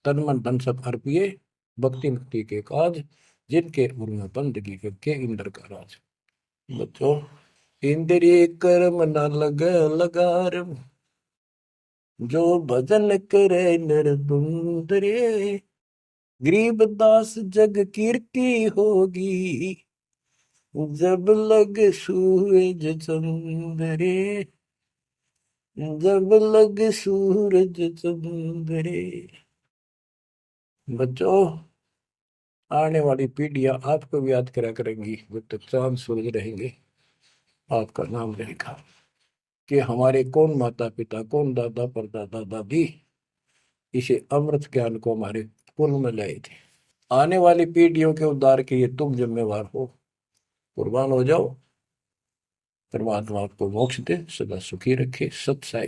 तन मन धन सब अर्पिए, भक्ति मुक्ति के काज, जिनके उर्म बंदगी के इंद्र का राज। बच्चों, इंद्रिय कर्म न लग लगार, जो भजन करे नर सुंदरे, गरीब दास जग कीर्ति होगी, जब लग सूरज चंद्रे, जब लग सूरज चंद्रे। बच्चों, आने वाली पीढ़ियां आपको भी याद करा करेंगी जब तक चांद सूरज रहेंगे, आपका नाम रहेगा कि हमारे कौन माता पिता, कौन दादा परदादा दादी इसे अमृत ज्ञान को हमारे कुल में लाए थे। आने वाली पीढ़ियों के उद्धार के लिए तुम जिम्मेवार हो। कुर्बान हो जाओ। परमात्मा आपको मोक्ष दे, सदा सुखी रखे। सत साई।